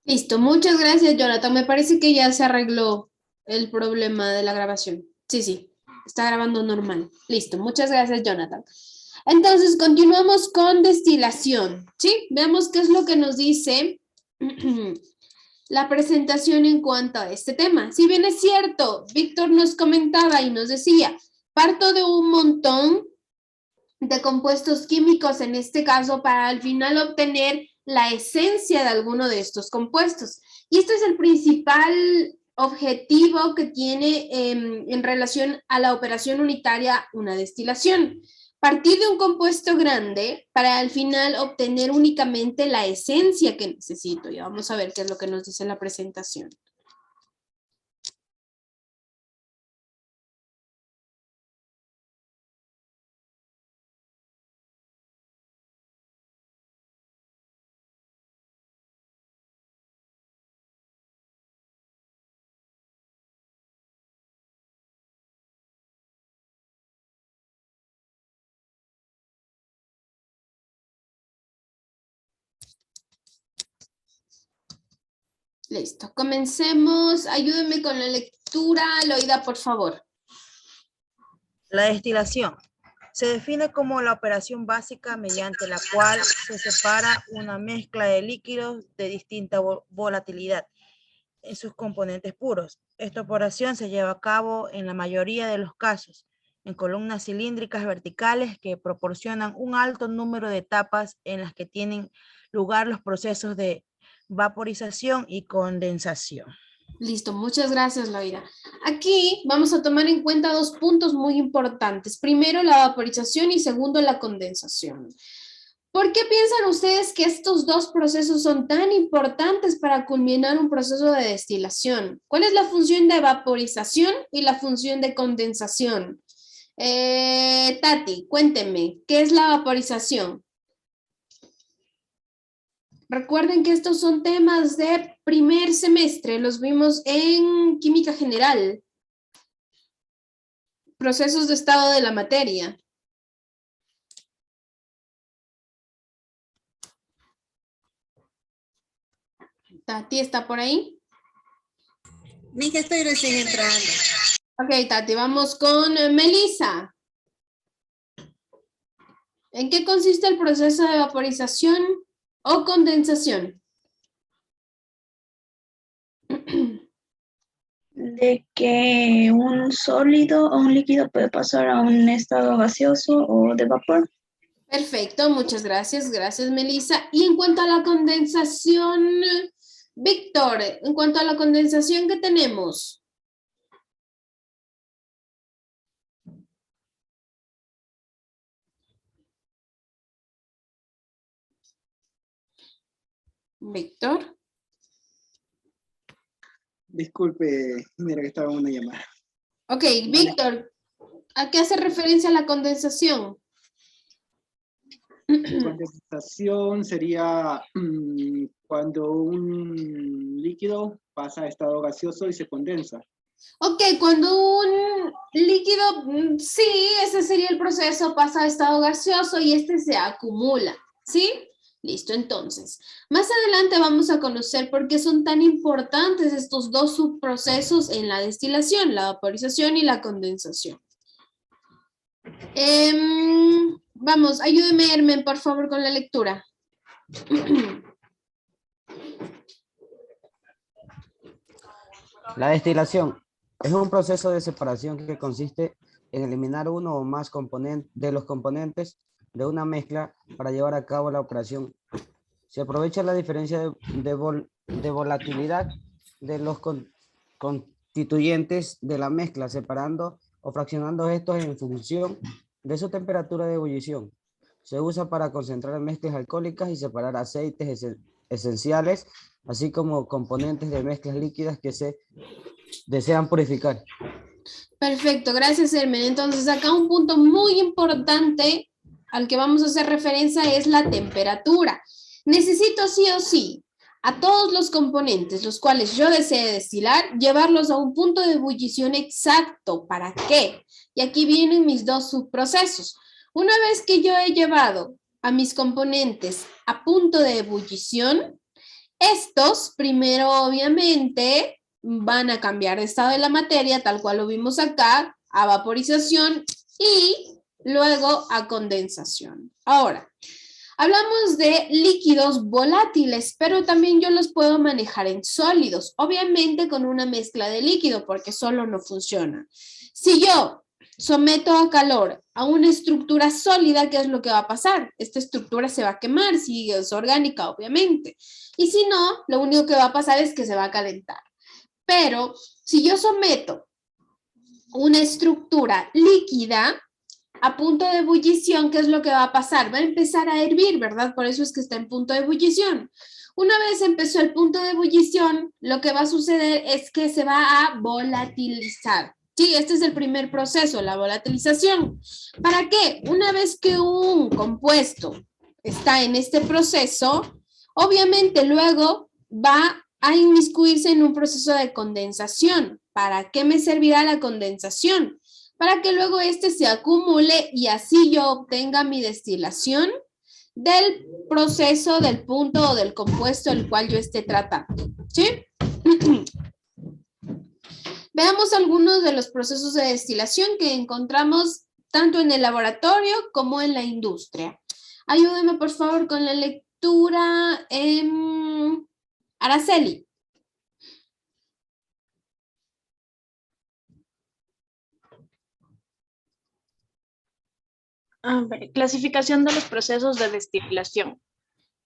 Listo, muchas gracias, Jonathan. Me parece que ya se arregló el problema de la grabación. Sí, sí, está grabando normal. Listo, muchas gracias, Jonathan. Entonces, continuamos con destilación, ¿sí? Veamos qué es lo que nos dice la presentación en cuanto a este tema. Si bien es cierto, Víctor nos comentaba y nos decía, parto de un montón de compuestos químicos, en este caso, para al final obtener la esencia de alguno de estos compuestos. Y este es el principal objetivo que tiene en relación a la operación unitaria una destilación. Partir de un compuesto grande para al final obtener únicamente la esencia que necesito. Y vamos a ver qué es lo que nos dice la presentación. Listo, comencemos. Ayúdenme con la lectura. Loida, por favor. La destilación se define como la operación básica mediante la cual se separa una mezcla de líquidos de distinta volatilidad en sus componentes puros. Esta operación se lleva a cabo en la mayoría de los casos en columnas cilíndricas verticales que proporcionan un alto número de etapas en las que tienen lugar los procesos de vaporización y condensación. Listo, muchas gracias, Loida. Aquí vamos a tomar en cuenta dos puntos muy importantes. Primero, la vaporización y segundo, la condensación. ¿Por qué piensan ustedes que estos dos procesos son tan importantes para culminar un proceso de destilación? ¿Cuál es la función de vaporización y la función de condensación? Tati, cuénteme, ¿qué es la vaporización? Recuerden que estos son temas de primer semestre, los vimos en química general. Procesos de estado de la materia. Tati, ¿está por ahí? Mija, estoy recién entrando. Ok, Tati, vamos con Melissa. ¿En qué consiste el proceso de vaporización o condensación? De que un sólido o un líquido puede pasar a un estado gaseoso o de vapor. Perfecto, muchas gracias. Gracias, Melissa. Y en cuanto a la condensación, Víctor, en cuanto a la condensación, ¿qué tenemos? Víctor. Disculpe, mira que estaba en una llamada. Ok, Víctor, ¿a qué hace referencia la condensación? Condensación sería cuando un líquido pasa a estado gaseoso y se condensa. Ok, cuando un líquido, sí, ese sería el proceso, pasa a estado gaseoso y este se acumula, ¿sí? Listo, entonces, más adelante vamos a conocer por qué son tan importantes estos dos subprocesos en la destilación, la vaporización y la condensación. Vamos, ayúdeme, Hermen, por favor, con la lectura. La destilación es un proceso de separación que consiste en eliminar uno o más de los componentes de una mezcla para llevar a cabo la operación. Se aprovecha la diferencia de volatilidad de los constituyentes de la mezcla, separando o fraccionando estos en función de su temperatura de ebullición. Se usa para concentrar mezclas alcohólicas y separar aceites esenciales, así como componentes de mezclas líquidas que se desean purificar. Perfecto, gracias, Hermen. Entonces, acá un punto muy importante al que vamos a hacer referencia es la temperatura. Necesito sí o sí a todos los componentes, los cuales yo desee destilar, llevarlos a un punto de ebullición exacto. ¿Para qué? Y aquí vienen mis dos subprocesos. Una vez que yo he llevado a mis componentes a punto de ebullición, Estos, primero, obviamente, van a cambiar de estado de la materia, tal cual lo vimos acá, a vaporización y luego a condensación. Ahora, hablamos de líquidos volátiles, pero también yo los puedo manejar en sólidos, obviamente con una mezcla de líquido, porque solo no funciona. Si yo someto a calor a una estructura sólida, ¿qué es lo que va a pasar? Esta estructura se va a quemar, si es orgánica, obviamente. Y si no, lo único que va a pasar es que se va a calentar. Pero si yo someto una estructura líquida a punto de ebullición, ¿qué es lo que va a pasar? Va a empezar a hervir, ¿verdad? Por eso es que está en punto de ebullición. Una vez empezó el punto de ebullición, lo que va a suceder es que se va a volatilizar. Sí, este es el primer proceso, la volatilización. ¿Para qué? Una vez que un compuesto está en este proceso, obviamente luego va a inmiscuirse en un proceso de condensación. ¿Para qué me servirá la condensación? Para que luego este se acumule y así yo obtenga mi destilación del proceso, del punto o del compuesto el cual yo esté tratando. ¿Sí? Veamos algunos de los procesos de destilación que encontramos tanto en el laboratorio como en la industria. Ayúdeme, por favor, con la lectura. Araceli. A ver, clasificación de los procesos de destilación.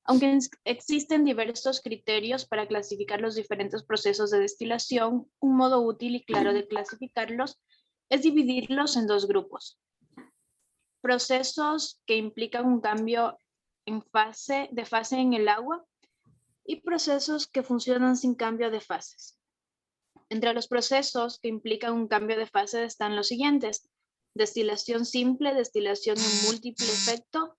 Aunque existen diversos criterios para clasificar los diferentes procesos de destilación, un modo útil y claro de clasificarlos es dividirlos en dos grupos. Procesos que implican un cambio de fase en el agua y procesos que funcionan sin cambio de fases. Entre los procesos que implican un cambio de fase están los siguientes: destilación simple, destilación en múltiple efecto,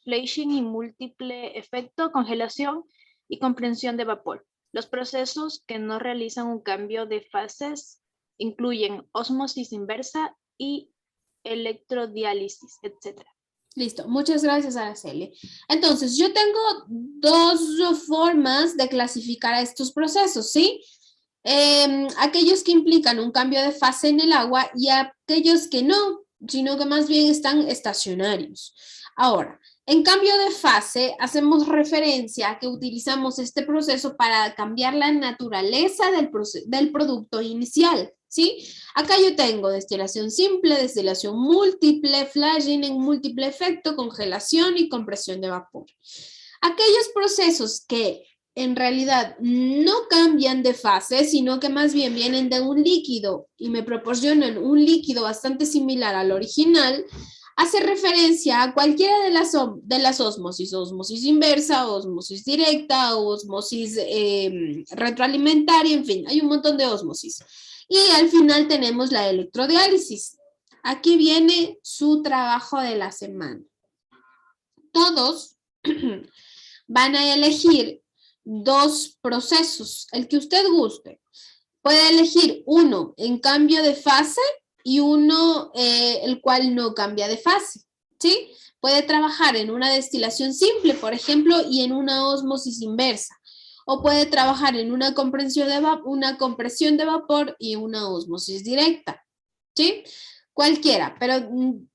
flashing y múltiple efecto, congelación y comprensión de vapor. Los procesos que no realizan un cambio de fases incluyen ósmosis inversa y electrodiálisis, etc. Listo, muchas gracias, Araceli. Entonces, yo tengo dos formas de clasificar a estos procesos, ¿sí? Aquellos que implican un cambio de fase en el agua y aquellos que no, sino que más bien están estacionarios. Ahora, en cambio de fase, hacemos referencia a que utilizamos este proceso para cambiar la naturaleza del producto inicial, ¿sí? Acá yo tengo destilación simple, destilación múltiple, flashing en múltiple efecto, congelación y compresión de vapor. Aquellos procesos que en realidad no cambian de fase, sino que más bien vienen de un líquido y me proporcionan un líquido bastante similar al original, hace referencia a cualquiera de las ósmosis, ósmosis inversa, ósmosis directa, ósmosis retroalimentaria, en fin, hay un montón de ósmosis. Y al final tenemos la electrodiálisis. Aquí viene su trabajo de la semana. Todos van a elegir dos procesos, el que usted guste. Puede elegir uno en cambio de fase y uno el cual no cambia de fase, ¿sí? Puede trabajar en una destilación simple, por ejemplo, y en una ósmosis inversa. O puede trabajar en una compresión de vapor y una ósmosis directa, ¿sí? Cualquiera, pero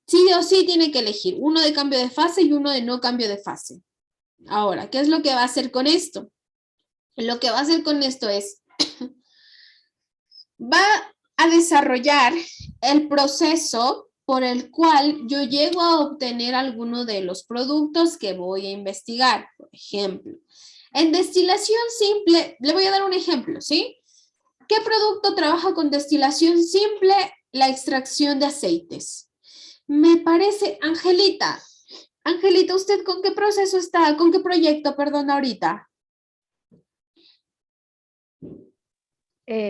sí o sí tiene que elegir uno de cambio de fase y uno de no cambio de fase. Ahora, ¿qué es lo que va a hacer con esto? Lo que va a hacer con esto es, va a desarrollar el proceso por el cual yo llego a obtener alguno de los productos que voy a investigar. Por ejemplo, en destilación simple, le voy a dar un ejemplo, ¿sí? ¿Qué producto trabaja con destilación simple? La extracción de aceites. Me parece, Angelita, ¿usted con qué proceso está? ¿Con qué proyecto, perdón, ahorita?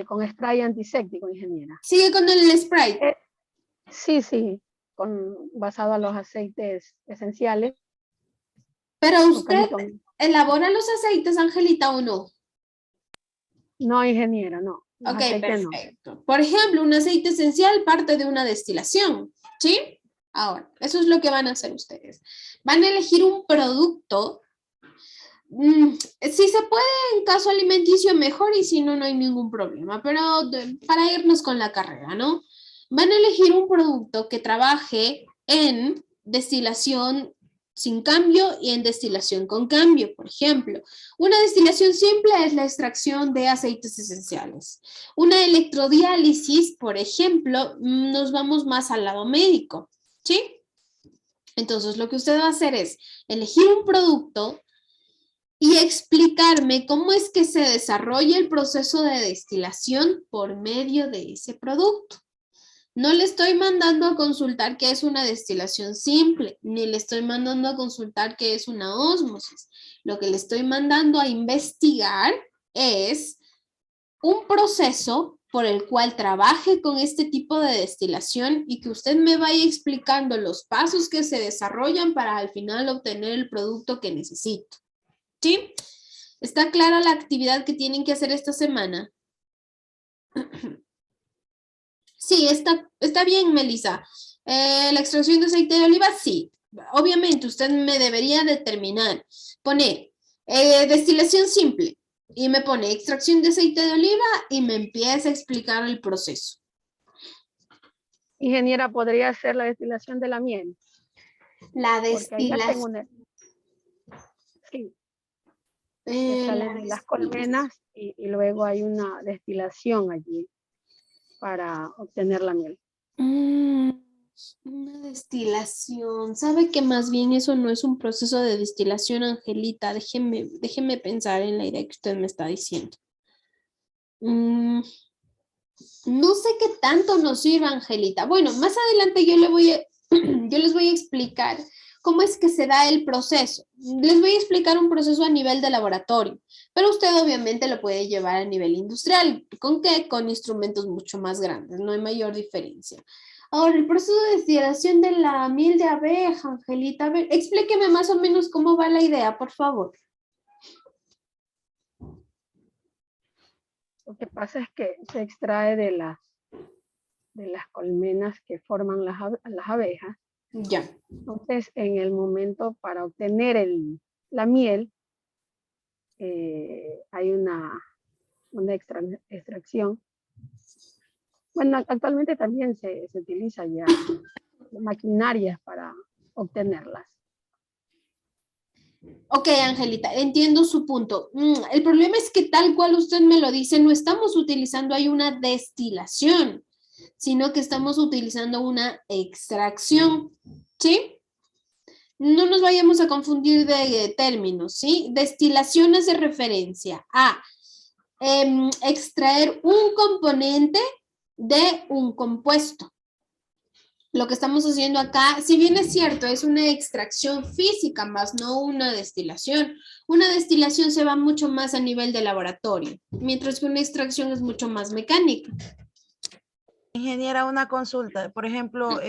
Con spray antiséptico, ingeniera. Sigue con el Sprite. Sí, basado en los aceites esenciales. Pero usted elabora los aceites, Angelita, ¿o no? No, ingeniera, no. Ok, perfecto. No. Por ejemplo, un aceite esencial parte de una destilación, ¿sí? Ahora, eso es lo que van a hacer ustedes. Van a elegir un producto Si se puede en caso alimenticio, mejor, y si no, no hay ningún problema. Pero para irnos con la carrera, ¿no? Van a elegir un producto que trabaje en destilación sin cambio y en destilación con cambio. Por ejemplo, una destilación simple es la extracción de aceites esenciales. Una electrodiálisis, por ejemplo, nos vamos más al lado médico, ¿sí? Entonces, lo que usted va a hacer es elegir un producto y explicarme cómo es que se desarrolla el proceso de destilación por medio de ese producto. No le estoy mandando a consultar qué es una destilación simple, ni le estoy mandando a consultar qué es una ósmosis. Lo que le estoy mandando a investigar es un proceso por el cual trabaje con este tipo de destilación y que usted me vaya explicando los pasos que se desarrollan para al final obtener el producto que necesito. ¿Sí? ¿Está clara la actividad que tienen que hacer esta semana? Sí, está bien, Melissa. La extracción de aceite de oliva, sí. Obviamente, usted me debería determinar, poner destilación simple y me pone extracción de aceite de oliva y me empieza a explicar el proceso. Ingeniera, ¿podría ser la destilación de la miel? La Porque ahí ya tengo destilación. Sí, que salen de las colmenas y luego hay una destilación allí para obtener la miel. Una destilación. ¿Sabe que más bien eso no es un proceso de destilación, Angelita? Déjeme pensar en la idea que usted me está diciendo. No sé qué tanto nos sirve, Angelita. Bueno, más adelante yo les voy a explicar cómo es que se da el proceso. Les voy a explicar un proceso a nivel de laboratorio, pero usted obviamente lo puede llevar a nivel industrial. ¿Con qué? Con instrumentos mucho más grandes, no hay mayor diferencia. Ahora, el proceso de destilación de la miel de abeja, Angelita. A ver, explíqueme más o menos cómo va la idea, por favor. Lo que pasa es que se extrae de las colmenas que forman las abejas. Ya. Entonces, en el momento para obtener la miel, hay una extracción. Bueno, actualmente también se utiliza ya maquinarias para obtenerlas. Ok, Angelita, entiendo su punto. El problema es que tal cual usted me lo dice, no estamos utilizando ahí una destilación, sino que estamos utilizando una extracción, ¿sí? No nos vayamos a confundir de términos, ¿sí? Destilación hace referencia a extraer un componente de un compuesto. Lo que estamos haciendo acá, si bien es cierto, es una extracción física más no una destilación. Una destilación se va mucho más a nivel de laboratorio, mientras que una extracción es mucho más mecánica. Ingeniera, una consulta. Por ejemplo,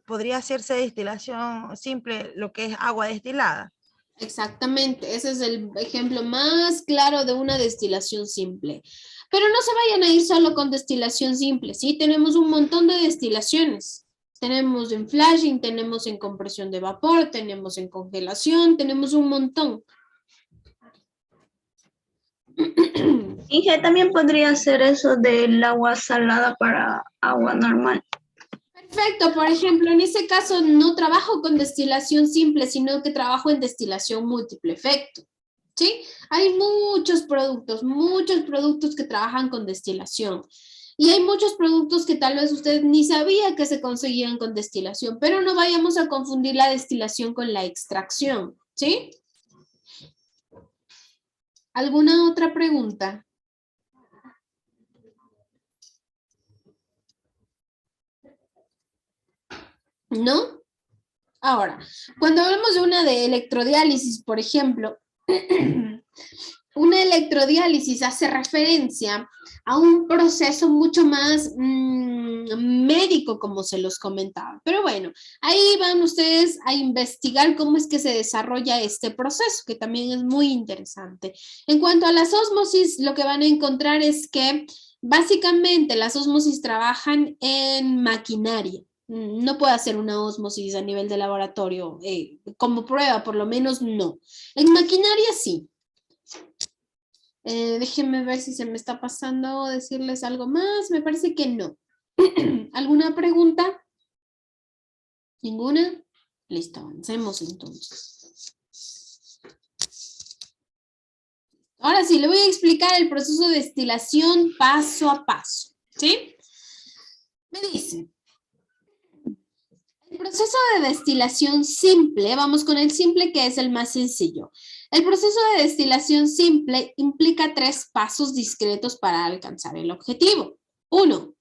¿podría hacerse destilación simple lo que es agua destilada? Exactamente, ese es el ejemplo más claro de una destilación simple. Pero no se vayan a ir solo con destilación simple, ¿sí? Tenemos un montón de destilaciones. Tenemos en flashing, tenemos en compresión de vapor, tenemos en congelación, tenemos un montón. Inge, también podría hacer eso del agua salada para agua normal. Perfecto, por ejemplo, en ese caso no trabajo con destilación simple, sino que trabajo en destilación múltiple efecto, ¿sí? Hay muchos productos que trabajan con destilación. Y hay muchos productos que tal vez usted ni sabía que se conseguían con destilación, pero no vayamos a confundir la destilación con la extracción, ¿sí? ¿Alguna otra pregunta? ¿No? Ahora, cuando hablamos de una de electrodiálisis, por ejemplo, una electrodiálisis hace referencia a un proceso mucho más médico, como se los comentaba. Pero bueno, ahí van ustedes a investigar cómo es que se desarrolla este proceso, que también es muy interesante. En cuanto a las ósmosis, lo que van a encontrar es que básicamente las ósmosis trabajan en maquinaria. No puedo hacer una ósmosis a nivel de laboratorio. Como prueba, por lo menos, no. En maquinaria, sí. Déjenme ver si se me está pasando decirles algo más. Me parece que no. ¿Alguna pregunta? ¿Ninguna? Listo, avancemos entonces. Ahora sí, le voy a explicar el proceso de destilación paso a paso. ¿Sí? Me dice, el proceso de destilación simple, vamos con el simple que es el más sencillo. El proceso de destilación simple implica 3 pasos discretos para alcanzar el objetivo. 1.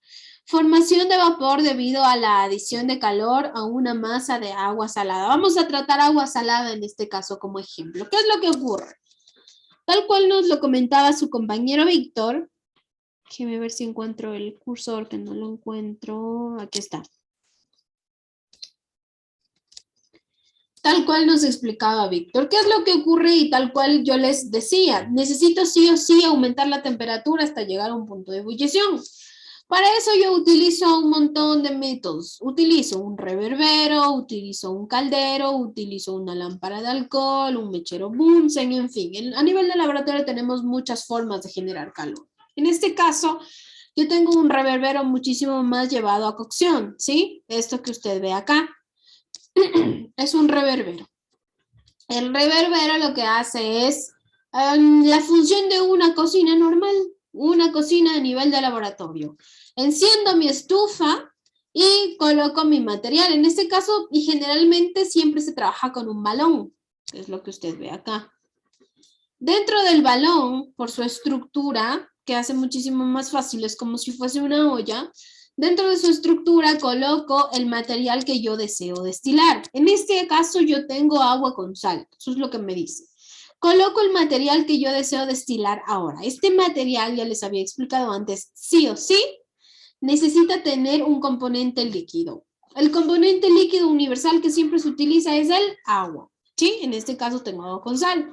Formación de vapor debido a la adición de calor a una masa de agua salada. Vamos a tratar agua salada en este caso como ejemplo. ¿Qué es lo que ocurre? Tal cual nos lo comentaba su compañero Víctor. Déjeme ver si encuentro el cursor, que no lo encuentro. Aquí está. Tal cual nos explicaba Víctor. ¿Qué es lo que ocurre? Y tal cual yo les decía, necesito sí o sí aumentar la temperatura hasta llegar a un punto de ebullición. Para eso yo utilizo un montón de métodos. Utilizo un reverbero, utilizo un caldero, utilizo una lámpara de alcohol, un mechero Bunsen, en fin. A nivel de laboratorio tenemos muchas formas de generar calor. En este caso, yo tengo un reverbero muchísimo más llevado a cocción, ¿sí? Esto que usted ve acá. Es un reverbero. El reverbero lo que hace es la función de una cocina normal, una cocina a nivel de laboratorio. Enciendo mi estufa y coloco mi material. En este caso, y generalmente siempre se trabaja con un balón, que es lo que usted ve acá. Dentro del balón, por su estructura, que hace muchísimo más fácil, es como si fuese una olla. Dentro de su estructura coloco el material que yo deseo destilar. En este caso yo tengo agua con sal. Eso es lo que me dice. Coloco el material que yo deseo destilar ahora. Este material, ya les había explicado antes, sí o sí, necesita tener un componente líquido. El componente líquido universal que siempre se utiliza es el agua. ¿Sí? En este caso tengo agua con sal.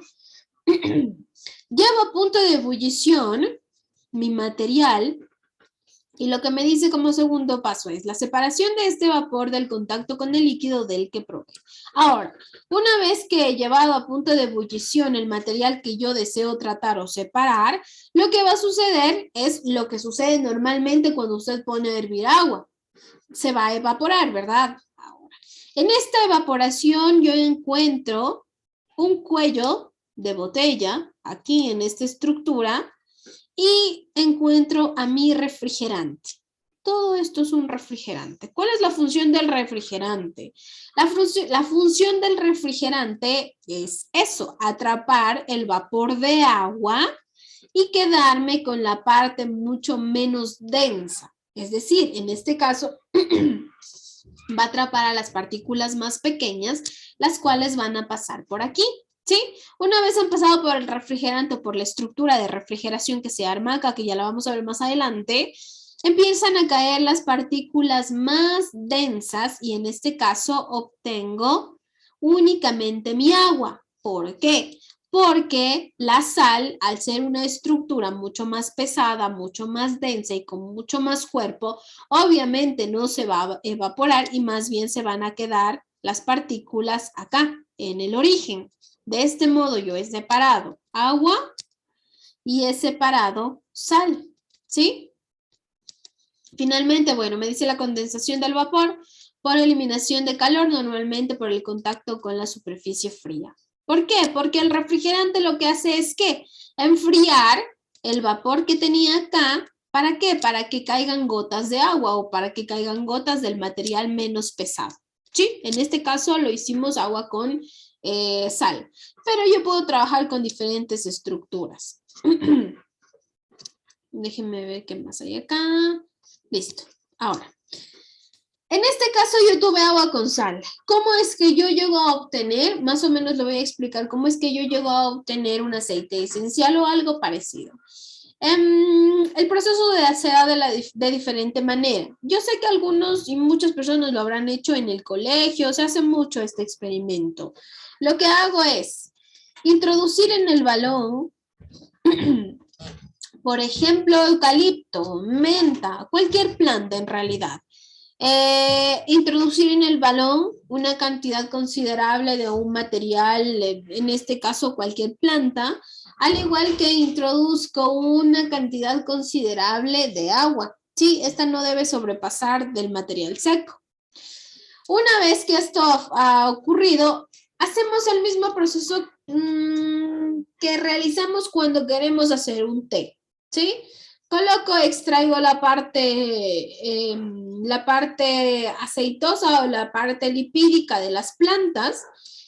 Llevo a punto de ebullición mi material. Y lo que me dice como segundo paso es la separación de este vapor del contacto con el líquido del que proviene. Ahora, una vez que he llevado a punto de ebullición el material que yo deseo tratar o separar, lo que va a suceder es lo que sucede normalmente cuando usted pone a hervir agua. Se va a evaporar, ¿verdad? Ahora, en esta evaporación yo encuentro un cuello de botella, aquí en esta estructura, y encuentro a mi refrigerante. Todo esto es un refrigerante. ¿Cuál es la función del refrigerante? La función del refrigerante es eso, atrapar el vapor de agua y quedarme con la parte mucho menos densa. Es decir, en este caso, va a atrapar a las partículas más pequeñas, las cuales van a pasar por aquí. ¿Sí? Una vez han pasado por el refrigerante o por la estructura de refrigeración que se arma acá, que ya la vamos a ver más adelante, empiezan a caer las partículas más densas y en este caso obtengo únicamente mi agua. ¿Por qué? Porque la sal, al ser una estructura mucho más pesada, mucho más densa y con mucho más cuerpo, obviamente no se va a evaporar y más bien se van a quedar las partículas acá, en el origen. De este modo yo he separado agua y he separado sal, ¿sí? Finalmente, bueno, me dice la condensación del vapor por eliminación de calor, normalmente por el contacto con la superficie fría. ¿Por qué? Porque el refrigerante lo que hace es que enfriar el vapor que tenía acá. ¿Para qué? Para que caigan gotas de agua o para que caigan gotas del material menos pesado. ¿Sí? En este caso lo hicimos agua con sal, pero yo puedo trabajar con diferentes estructuras. Déjenme ver qué más hay acá. Listo. Ahora, en este caso yo tuve agua con sal. ¿Cómo es que yo llego a obtener? Más o menos lo voy a explicar. ¿Cómo es que yo llego a obtener un aceite esencial o algo parecido? El proceso se da de diferente manera. Yo sé que algunos y muchas personas lo habrán hecho en el colegio, se hace mucho este experimento. Lo que hago es introducir en el balón, por ejemplo, eucalipto, menta, cualquier planta en realidad. Introducir en el balón una cantidad considerable de un material, en este caso cualquier planta, al igual que introduzco una cantidad considerable de agua. Sí, esta no debe sobrepasar del material seco. Una vez que esto ha ocurrido, hacemos el mismo proceso que realizamos cuando queremos hacer un té, ¿sí? Coloco, extraigo la parte aceitosa o la parte lipídica de las plantas.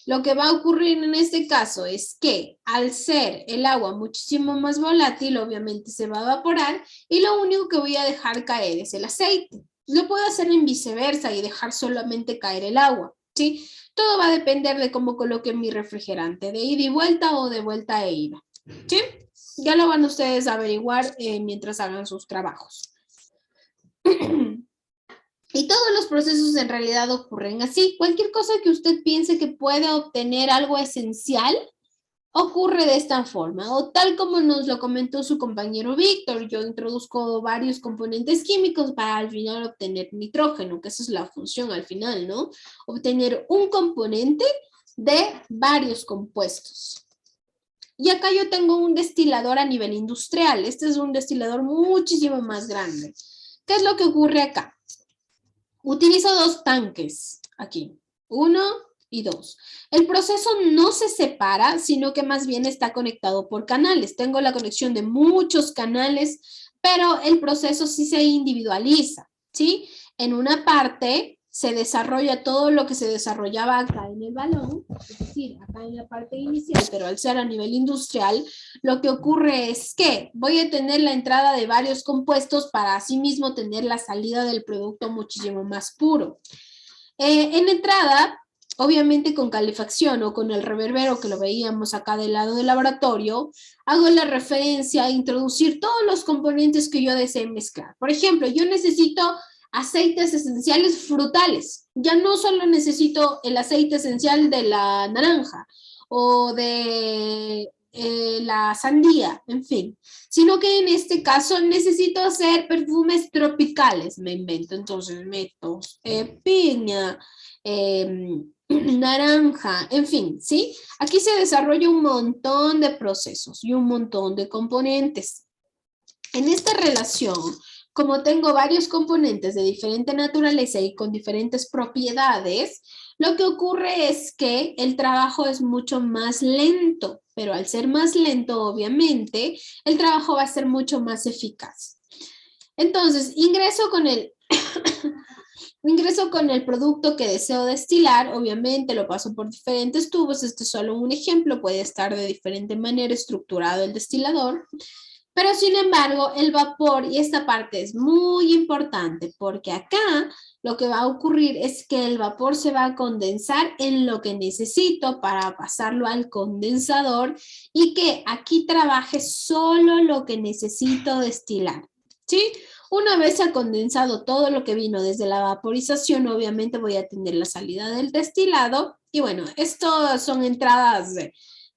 Lo que va a ocurrir en este caso es que al ser el agua muchísimo más volátil, obviamente se va a evaporar y lo único que voy a dejar caer es el aceite. Lo puedo hacer en viceversa y dejar solamente caer el agua, ¿sí? Todo va a depender de cómo coloque mi refrigerante, de ida y vuelta o de vuelta e ida, ¿sí? Ya lo van ustedes a averiguar mientras hagan sus trabajos. Y todos los procesos en realidad ocurren así. Cualquier cosa que usted piense que puede obtener algo esencial, ocurre de esta forma. O tal como nos lo comentó su compañero Víctor, yo introduzco varios componentes químicos para al final obtener nitrógeno, que esa es la función al final, ¿no? Obtener un componente de varios compuestos. Y acá yo tengo un destilador a nivel industrial. Este es un destilador muchísimo más grande. ¿Qué es lo que ocurre acá? Utilizo dos tanques aquí, 1 y 2. El proceso no se separa, sino que más bien está conectado por canales. Tengo la conexión de muchos canales, pero el proceso sí se individualiza, ¿sí? En una parte se desarrolla todo lo que se desarrollaba acá en el balón, es decir, acá en la parte inicial, pero al ser a nivel industrial, lo que ocurre es que voy a tener la entrada de varios compuestos para asimismo tener la salida del producto muchísimo más puro. En entrada, obviamente con calefacción o con el reverbero que lo veíamos acá del lado del laboratorio, hago la referencia a introducir todos los componentes que yo desee mezclar. Por ejemplo, yo necesito aceites esenciales frutales. Ya no solo necesito el aceite esencial de la naranja o de la sandía, en fin, sino que en este caso necesito hacer perfumes tropicales, me invento. Entonces meto piña, naranja, en fin, ¿sí? Aquí se desarrolla un montón de procesos y un montón de componentes. En esta relación, como tengo varios componentes de diferente naturaleza y con diferentes propiedades, lo que ocurre es que el trabajo es mucho más lento, pero al ser más lento, obviamente, el trabajo va a ser mucho más eficaz. Entonces, ingreso con el producto que deseo destilar, obviamente lo paso por diferentes tubos, este es solo un ejemplo, puede estar de diferente manera estructurado el destilador. Pero sin embargo, el vapor, y esta parte es muy importante, porque acá lo que va a ocurrir es que el vapor se va a condensar en lo que necesito para pasarlo al condensador y que aquí trabaje solo lo que necesito destilar, ¿sí? Una vez ha condensado todo lo que vino desde la vaporización, obviamente voy a tener la salida del destilado. Y bueno, esto son entradas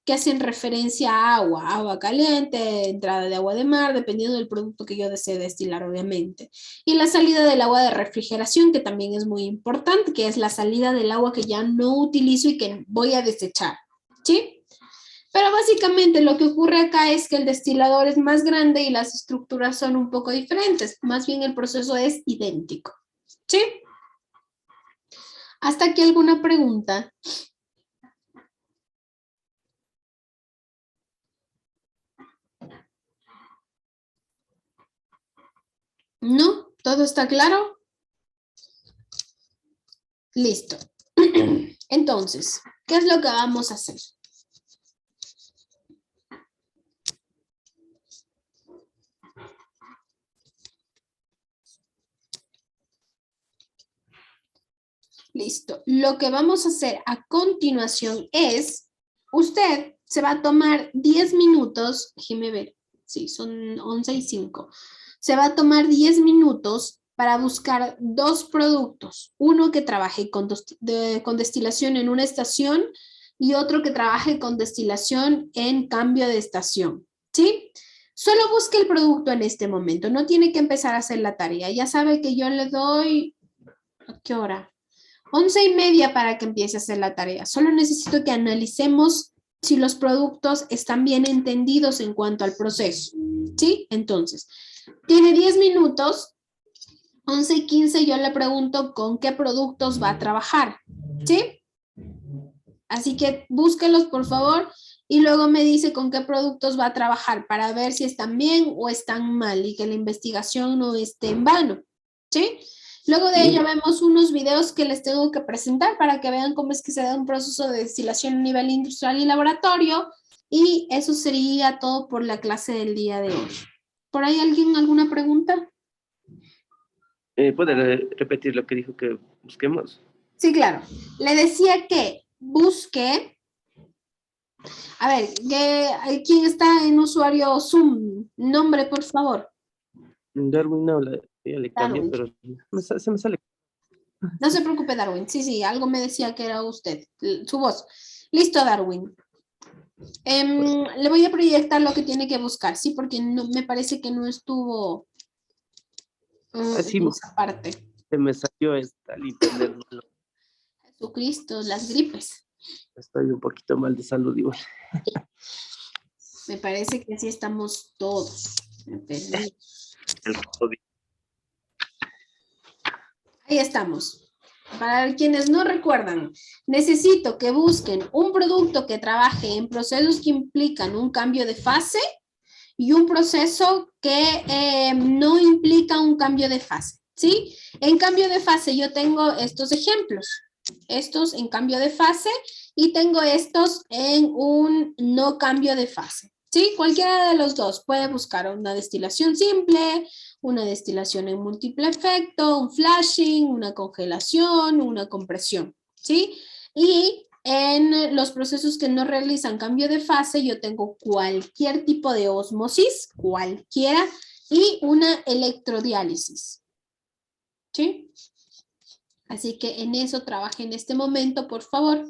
que hacen referencia a agua caliente, entrada de agua de mar, dependiendo del producto que yo desee destilar, obviamente. Y la salida del agua de refrigeración, que también es muy importante, que es la salida del agua que ya no utilizo y que voy a desechar, ¿sí? Pero básicamente lo que ocurre acá es que el destilador es más grande y las estructuras son un poco diferentes. Más bien el proceso es idéntico, ¿sí? ¿Hasta aquí alguna pregunta? ¿No? ¿Todo está claro? Listo. Entonces, ¿qué es lo que vamos a hacer? Listo. Lo que vamos a hacer a continuación es, usted se va a tomar 10 minutos, déjeme ver, sí, son 11:05. Se va a tomar 10 minutos para buscar dos productos. Uno que trabaje con destilación en una estación y otro que trabaje con destilación en cambio de estación, ¿sí? Solo busque el producto en este momento. No tiene que empezar a hacer la tarea. Ya sabe que yo le doy ¿A qué hora? 11:30 para que empiece a hacer la tarea. Solo necesito que analicemos si los productos están bien entendidos en cuanto al proceso. ¿Sí? Entonces, tiene 10 minutos. 11:15 yo le pregunto con qué productos va a trabajar. ¿Sí? Así que búsquelos, por favor, y luego me dice con qué productos va a trabajar para ver si están bien o están mal y que la investigación no esté en vano. ¿Sí? Luego de ello vemos unos videos que les tengo que presentar para que vean cómo es que se da un proceso de destilación a nivel industrial y laboratorio. Y eso sería todo por la clase del día de hoy. ¿Por ahí alguna pregunta? ¿Puede repetir lo que dijo que busquemos? Sí, claro. Le decía que busque. A ver, ¿quién está en usuario Zoom? Nombre, por favor. Darwin no, ya le cambié, Darwin. pero se me sale. No se preocupe, Darwin. Sí, sí, algo me decía que era usted. Su voz. Listo, Darwin. Le voy a proyectar lo que tiene que buscar, ¿sí? Porque no, me parece que no estuvo Así en esa parte. se me salió el internet. Jesucristo, las gripes. Estoy un poquito mal de salud igual. Me parece que así estamos todos. El COVID. Ahí estamos. Para quienes no recuerdan, necesito que busquen un producto que trabaje en procesos que implican un cambio de fase y un proceso que no implica un cambio de fase, ¿sí? En cambio de fase yo tengo estos ejemplos, estos en cambio de fase y tengo estos en un no cambio de fase, ¿sí? Cualquiera de los dos puede buscar una destilación simple, una destilación en múltiple efecto, un flashing, una congelación, una compresión, ¿sí? Y en los procesos que no realizan cambio de fase, yo tengo cualquier tipo de osmosis, cualquiera, y una electrodiálisis. ¿Sí? Así que en eso trabaje en este momento, por favor.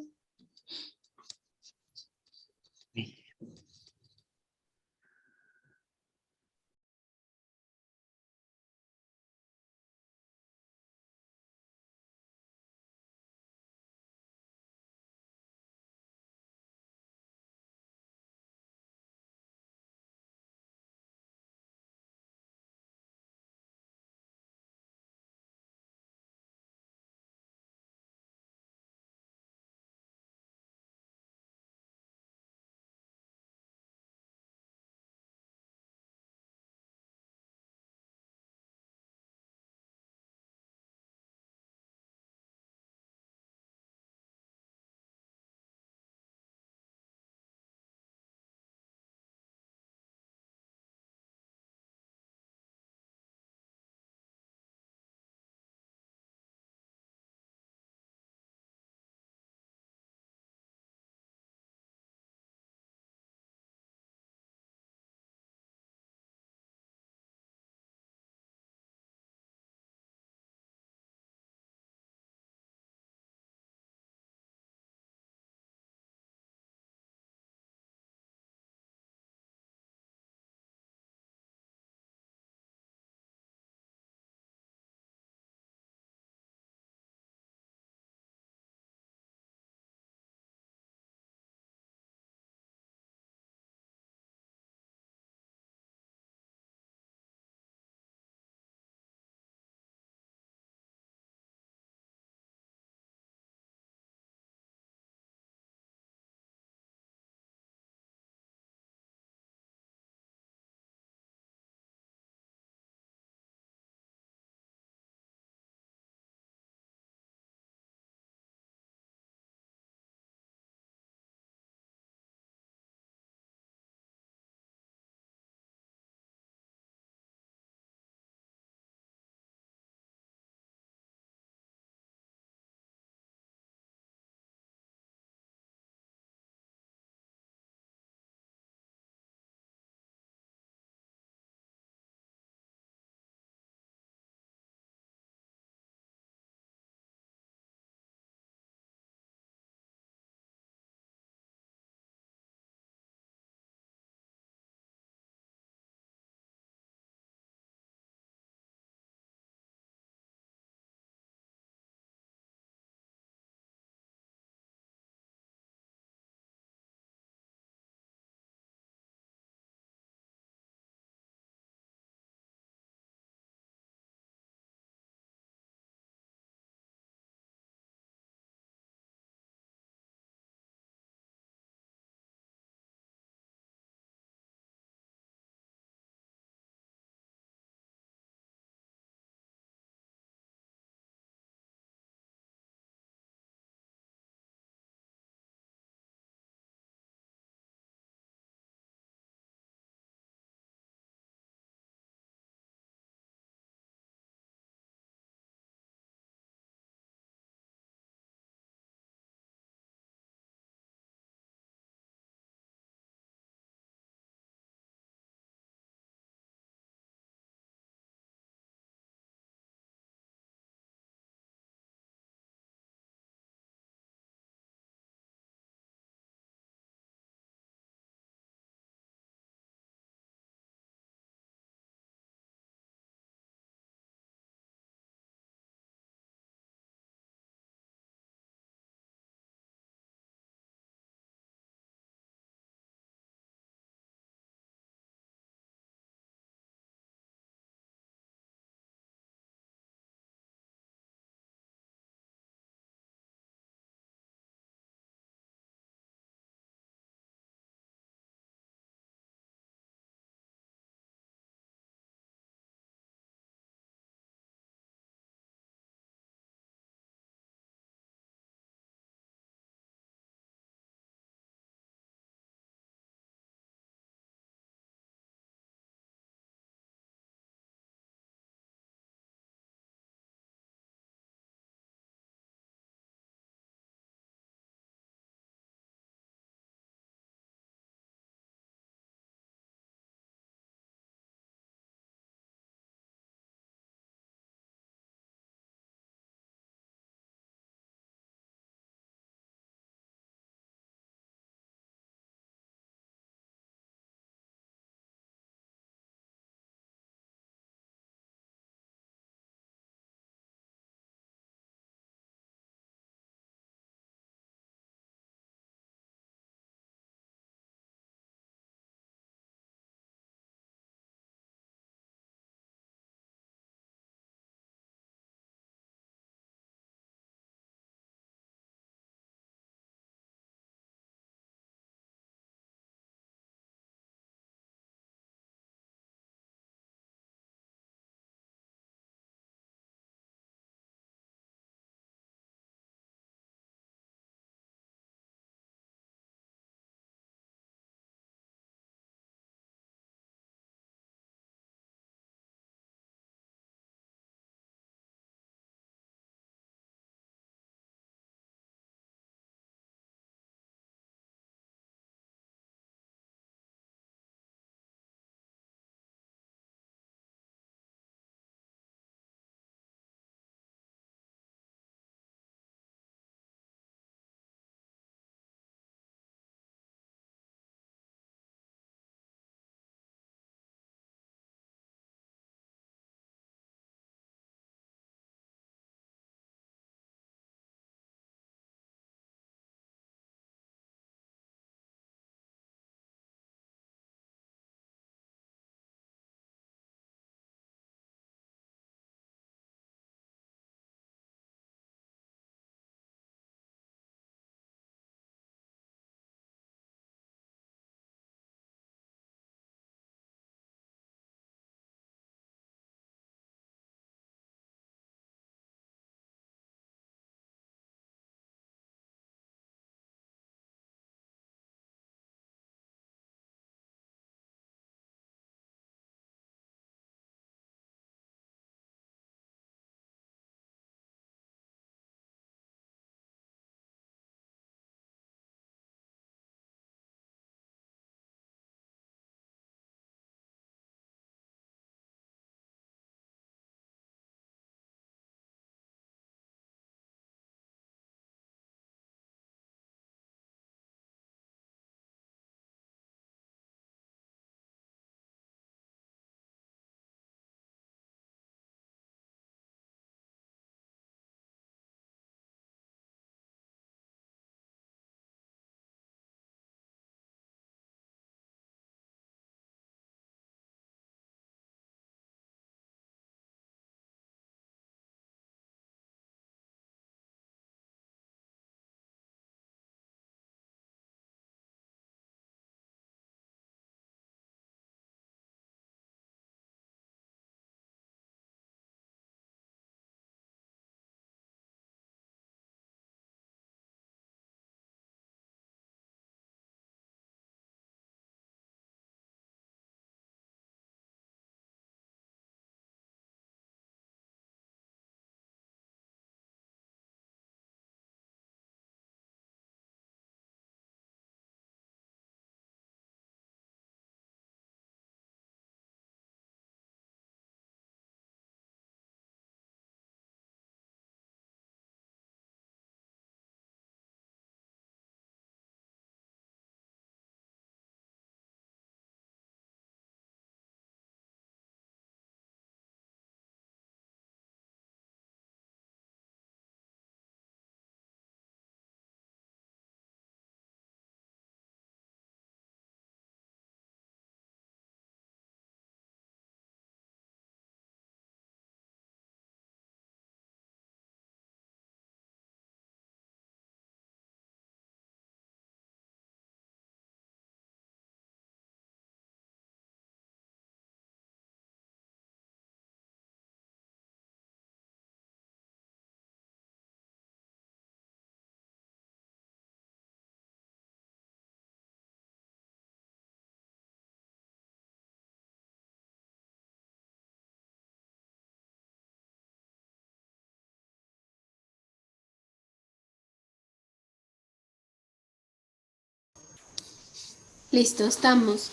Listo, estamos.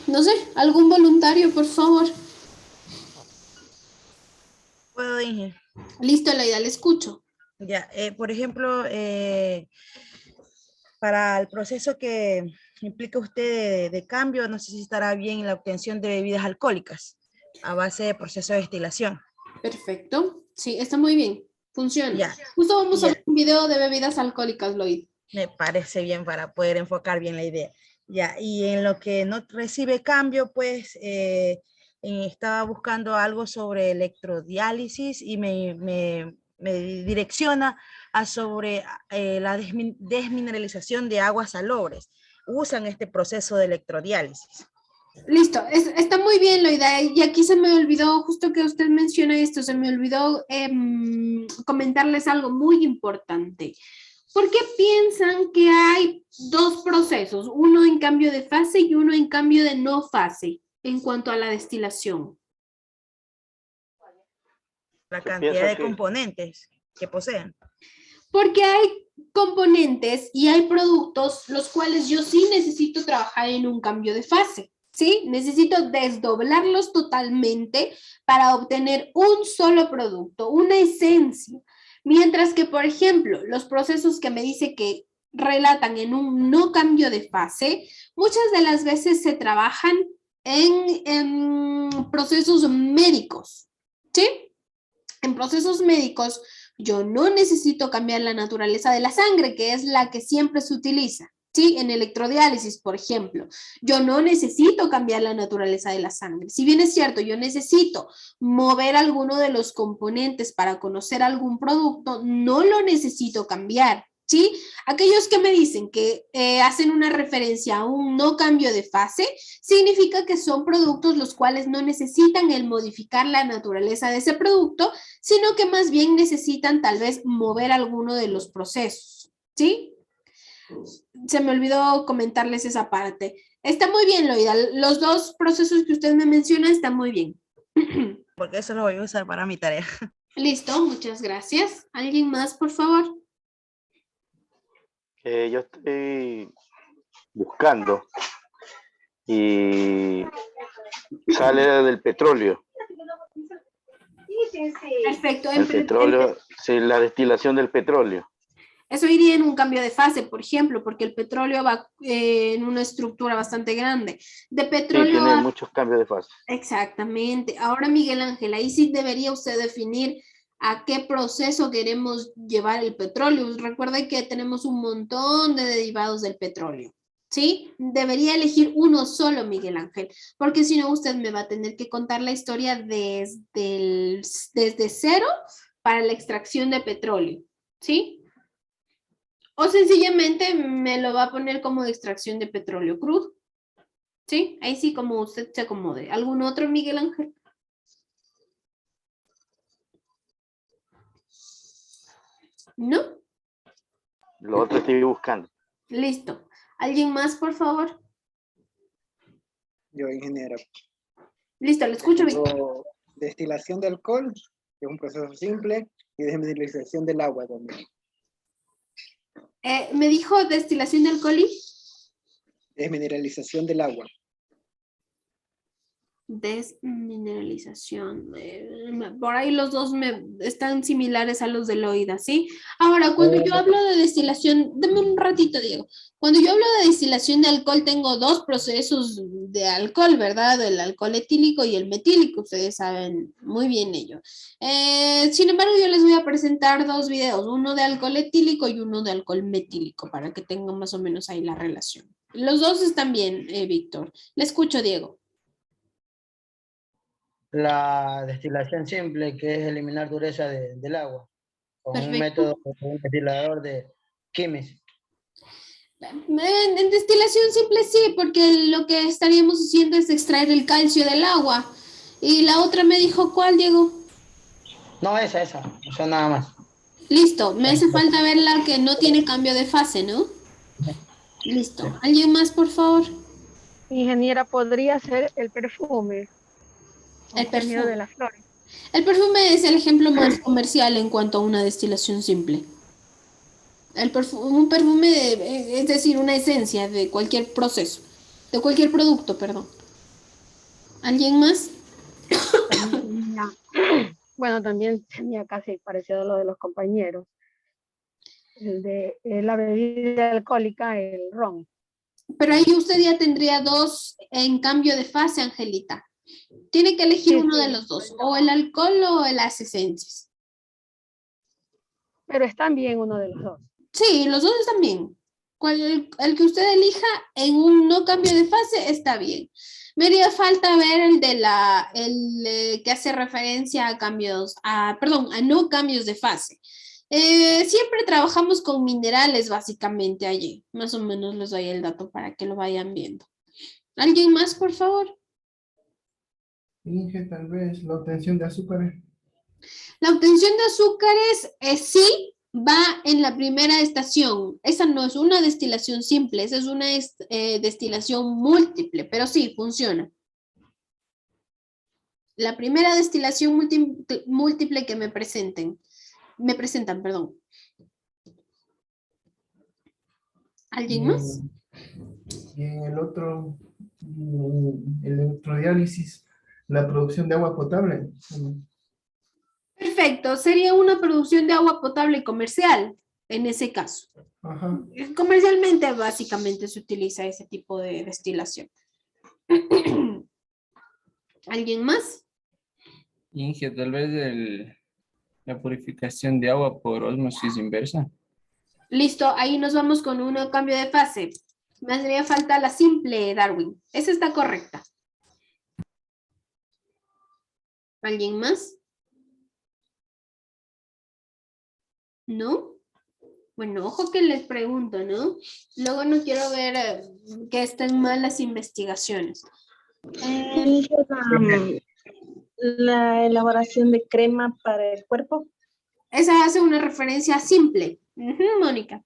No sé, ¿algún voluntario, por favor? ¿Puedo, Inge? Listo, Loida, le escucho. Ya, por ejemplo, para el proceso que implica usted de cambio, no sé si estará bien la obtención de bebidas alcohólicas a base de proceso de destilación. Perfecto. Sí, está muy bien. Funciona. Ya. Justo vamos a Ya. ver un video de bebidas alcohólicas, Loida. Me parece bien para poder enfocar bien la idea. Ya, y en lo que no recibe cambio, pues estaba buscando algo sobre electrodiálisis y me direcciona a sobre la desmineralización de aguas salobres. Usan este proceso de electrodiálisis. Listo, está muy bien, Loida. Y aquí se me olvidó, justo que usted menciona esto, se me olvidó comentarles algo muy importante. ¿Por qué piensan que hay dos procesos, uno en cambio de fase y uno en cambio de no fase en cuanto a la destilación? La cantidad de componentes que poseen. Porque hay componentes y hay productos los cuales yo sí necesito trabajar en un cambio de fase, ¿sí? Necesito desdoblarlos totalmente para obtener un solo producto, una esencia. Mientras que, por ejemplo, los procesos que me dice que relatan en un no cambio de fase, muchas de las veces se trabajan en procesos médicos, ¿sí? En procesos médicos, yo no necesito cambiar la naturaleza de la sangre, que es la que siempre se utiliza. Sí, en electrodiálisis, por ejemplo, yo no necesito cambiar la naturaleza de la sangre. Si bien es cierto, yo necesito mover alguno de los componentes para conocer algún producto, no lo necesito cambiar. ¿Sí? Aquellos que me dicen que hacen una referencia a un no cambio de fase, significa que son productos los cuales no necesitan el modificar la naturaleza de ese producto, sino que más bien necesitan tal vez mover alguno de los procesos. ¿Sí? Se me olvidó comentarles esa parte. Está muy bien, Loida. Los dos procesos que usted me menciona están muy bien. Porque eso lo voy a usar para mi tarea. Listo, muchas gracias. ¿Alguien más, por favor? Yo estoy buscando y sale del petróleo. Perfecto. El petróleo, sí, la destilación del petróleo. Eso iría en un cambio de fase, por ejemplo, porque el petróleo va en una estructura bastante grande. De petróleo sí, tiene muchos cambios de fase. Exactamente. Ahora, Miguel Ángel, ahí sí debería usted definir a qué proceso queremos llevar el petróleo. Recuerda que tenemos un montón de derivados del petróleo, ¿sí? Debería elegir uno solo, Miguel Ángel, porque si no usted me va a tener que contar la historia desde cero para la extracción de petróleo, ¿sí? O sencillamente me lo va a poner como de extracción de petróleo crudo. ¿Sí? Ahí sí como usted se acomode. ¿Algún otro, Miguel Ángel? ¿No? Lo otro estoy buscando. Listo. ¿Alguien más, por favor? Yo, ingeniero. Listo, lo escucho bien. Destilación de alcohol, que es un proceso simple, y desmineralización del agua también. ¿Me dijo destilación de alcohol y? Desmineralización del agua. Desmineralización. Por ahí los dos están similares a los del OIDA, ¿sí? Ahora, cuando yo hablo de destilación, dame un ratito, Diego. Cuando yo hablo de destilación de alcohol, tengo dos procesos de alcohol, ¿verdad? El alcohol etílico y el metílico, ustedes saben muy bien ello. Sin embargo, yo les voy a presentar dos videos, uno de alcohol etílico y uno de alcohol metílico, para que tengan más o menos ahí la relación. Los dos están bien, Víctor. Le escucho, Diego. La destilación simple, que es eliminar dureza del agua, con Perfecto. un método, un destilador de química. En destilación simple sí, porque lo que estaríamos haciendo es extraer el calcio del agua. Y la otra me dijo, ¿cuál, Diego? No, esa, nada más. Listo, me hace falta ver la que no tiene cambio de fase, ¿no? Listo. ¿Alguien más, por favor? Ingeniera, podría ser el perfume. El perfume de las flores. El perfume es el ejemplo más comercial en cuanto a una destilación simple. Un perfume, es decir, una esencia de cualquier proceso, de cualquier producto, perdón. ¿Alguien más? Bueno, también tenía casi parecido a lo de los compañeros. El de la bebida alcohólica, el ron. Pero ahí usted ya tendría dos en cambio de fase, Angelita. Tiene que elegir uno de los dos, o el alcohol o las esencias. Pero están bien uno de los dos. Sí, los dos están bien. El que usted elija en un no cambio de fase está bien. Me haría falta ver el de que hace referencia a cambios, a no cambios de fase. Siempre trabajamos con minerales básicamente allí. Más o menos les doy el dato para que lo vayan viendo. ¿Alguien más, por favor? Inge, tal vez la obtención de azúcares. La obtención de azúcares sí va en la primera estación. Esa no es una destilación simple, esa es una destilación múltiple, pero sí funciona. La primera destilación múltiple que me presentan, perdón. ¿Alguien más? Y en el otro, el electrodiálisis, la producción de agua potable. Perfecto, sería una producción de agua potable comercial, en ese caso. Ajá. Comercialmente, básicamente, se utiliza ese tipo de destilación. ¿Alguien más? Inge, tal vez la purificación de agua por ósmosis inversa. Listo, ahí nos vamos con un cambio de fase. Me haría falta la simple, Darwin. Esa está correcta. ¿Alguien más? ¿No? Bueno, ojo que les pregunto, ¿no? Luego no quiero ver que estén mal las investigaciones. La elaboración de crema para el cuerpo. Esa hace una referencia simple. Mónica.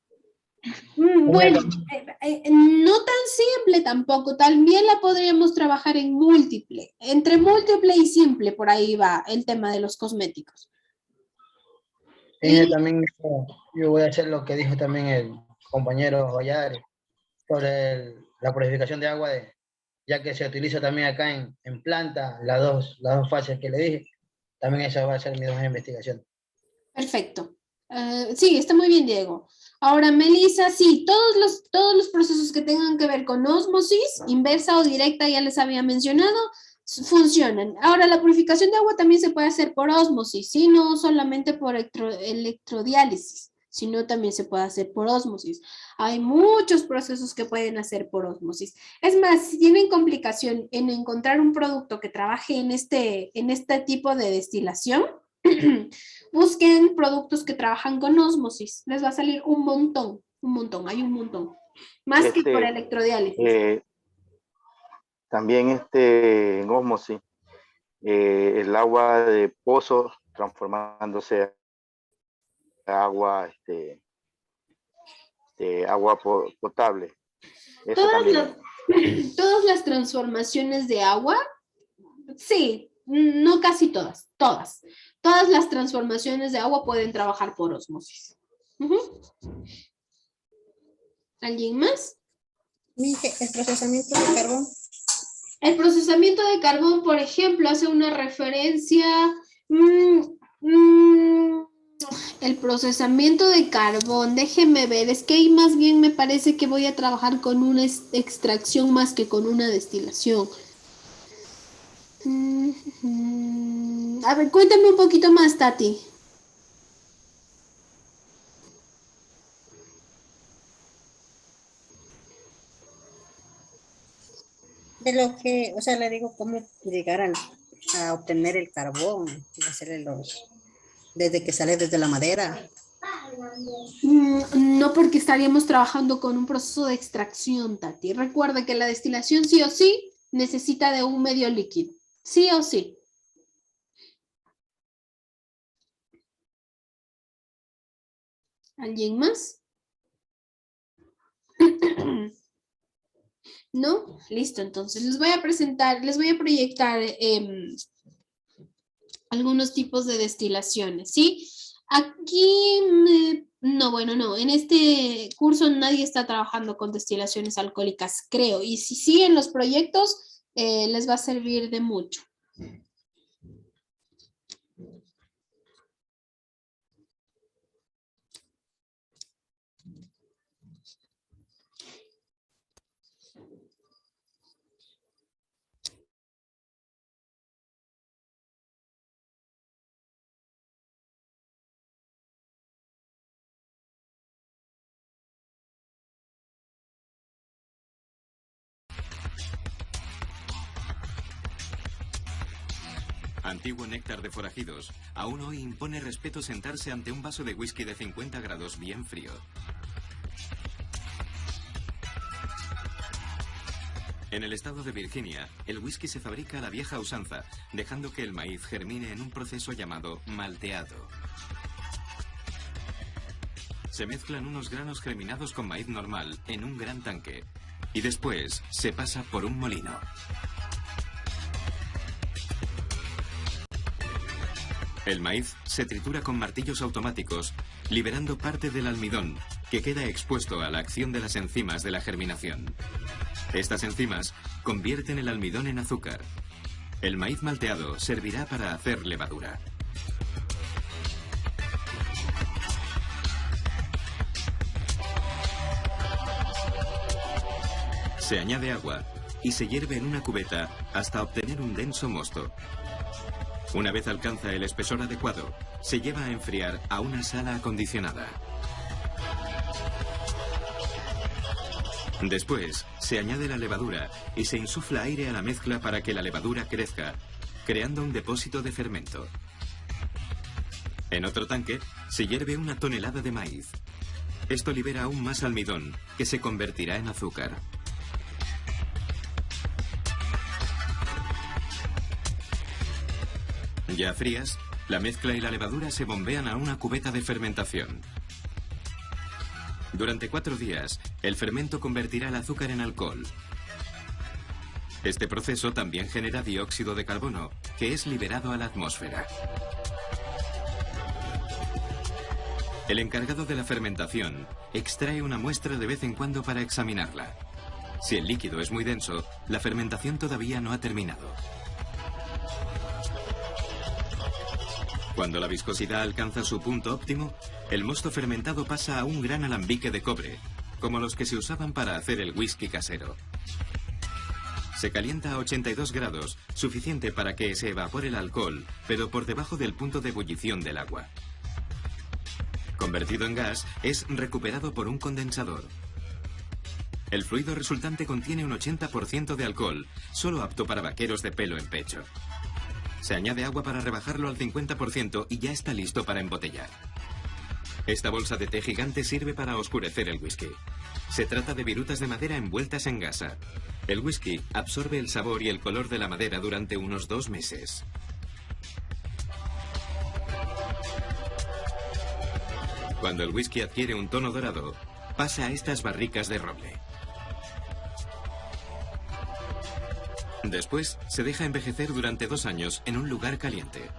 Bueno, no tan simple tampoco. También la podríamos trabajar en múltiple. Entre múltiple y simple, por ahí va el tema de los cosméticos. También yo voy a hacer lo que dijo también el compañero Valladares sobre la purificación de agua, ya que se utiliza también acá en planta, las dos fases que le dije. También esa va a ser mi dos investigación. Perfecto. Sí, está muy bien, Diego. Ahora, Melissa, sí, todos los procesos que tengan que ver con ósmosis, inversa o directa, ya les había mencionado, funcionan. Ahora, la purificación de agua también se puede hacer por ósmosis, ¿sí? No solamente por electrodiálisis, sino también se puede hacer por ósmosis. Hay muchos procesos que pueden hacer por ósmosis. Es más, si tienen complicación en encontrar un producto que trabaje en este tipo de destilación, busquen productos que trabajan con ósmosis. Les va a salir un montón, hay un montón. Más que por electrodiálisis. También en ósmosis, el agua de pozo transformándose a agua, agua potable. Todas las transformaciones de agua, sí, no casi todas. Todas las transformaciones de agua pueden trabajar por ósmosis. ¿Alguien más? El procesamiento de carbón. El procesamiento de carbón, por ejemplo, hace una referencia. El procesamiento de carbón, déjeme ver, es que ahí más bien me parece que voy a trabajar con una extracción más que con una destilación. A ver, cuéntame un poquito más, Tati. De lo que, o sea, le digo cómo llegar a obtener el carbón, hacerle desde que sale desde la madera. No, porque estaríamos trabajando con un proceso de extracción, Tati. Recuerde que la destilación sí o sí necesita de un medio líquido. Sí o sí. ¿Alguien más? ¿No? Listo, entonces les voy a proyectar algunos tipos de destilaciones, ¿sí? Aquí, no, No, bueno, no. En este curso nadie está trabajando con destilaciones alcohólicas, creo. Y si siguen los proyectos, les va a servir de mucho. Antiguo néctar de forajidos, aún hoy impone respeto sentarse ante un vaso de whisky de 50 grados bien frío. En el estado de Virginia, el whisky se fabrica a la vieja usanza, dejando que el maíz germine en un proceso llamado malteado. Se mezclan unos granos germinados con maíz normal en un gran tanque y después se pasa por un molino. El maíz se tritura con martillos automáticos, liberando parte del almidón, que queda expuesto a la acción de las enzimas de la germinación. Estas enzimas convierten el almidón en azúcar. El maíz malteado servirá para hacer levadura. Se añade agua y se hierve en una cubeta hasta obtener un denso mosto. Una vez alcanza el espesor adecuado, se lleva a enfriar a una sala acondicionada. Después, se añade la levadura y se insufla aire a la mezcla para que la levadura crezca, creando un depósito de fermento. En otro tanque, se hierve una tonelada de maíz. Esto libera aún más almidón, que se convertirá en azúcar. Ya frías, la mezcla y la levadura se bombean a una cubeta de fermentación. Durante 4 días, el fermento convertirá el azúcar en alcohol. Este proceso también genera dióxido de carbono, que es liberado a la atmósfera. El encargado de la fermentación extrae una muestra de vez en cuando para examinarla. Si el líquido es muy denso, la fermentación todavía no ha terminado. Cuando la viscosidad alcanza su punto óptimo, el mosto fermentado pasa a un gran alambique de cobre, como los que se usaban para hacer el whisky casero. Se calienta a 82 grados, suficiente para que se evapore el alcohol, pero por debajo del punto de ebullición del agua. Convertido en gas, es recuperado por un condensador. El fluido resultante contiene un 80% de alcohol, solo apto para vaqueros de pelo en pecho. Se añade agua para rebajarlo al 50% y ya está listo para embotellar. Esta bolsa de té gigante sirve para oscurecer el whisky. Se trata de virutas de madera envueltas en gasa. El whisky absorbe el sabor y el color de la madera durante unos 2 meses. Cuando el whisky adquiere un tono dorado, pasa a estas barricas de roble. Después, se deja envejecer durante 2 años en un lugar caliente.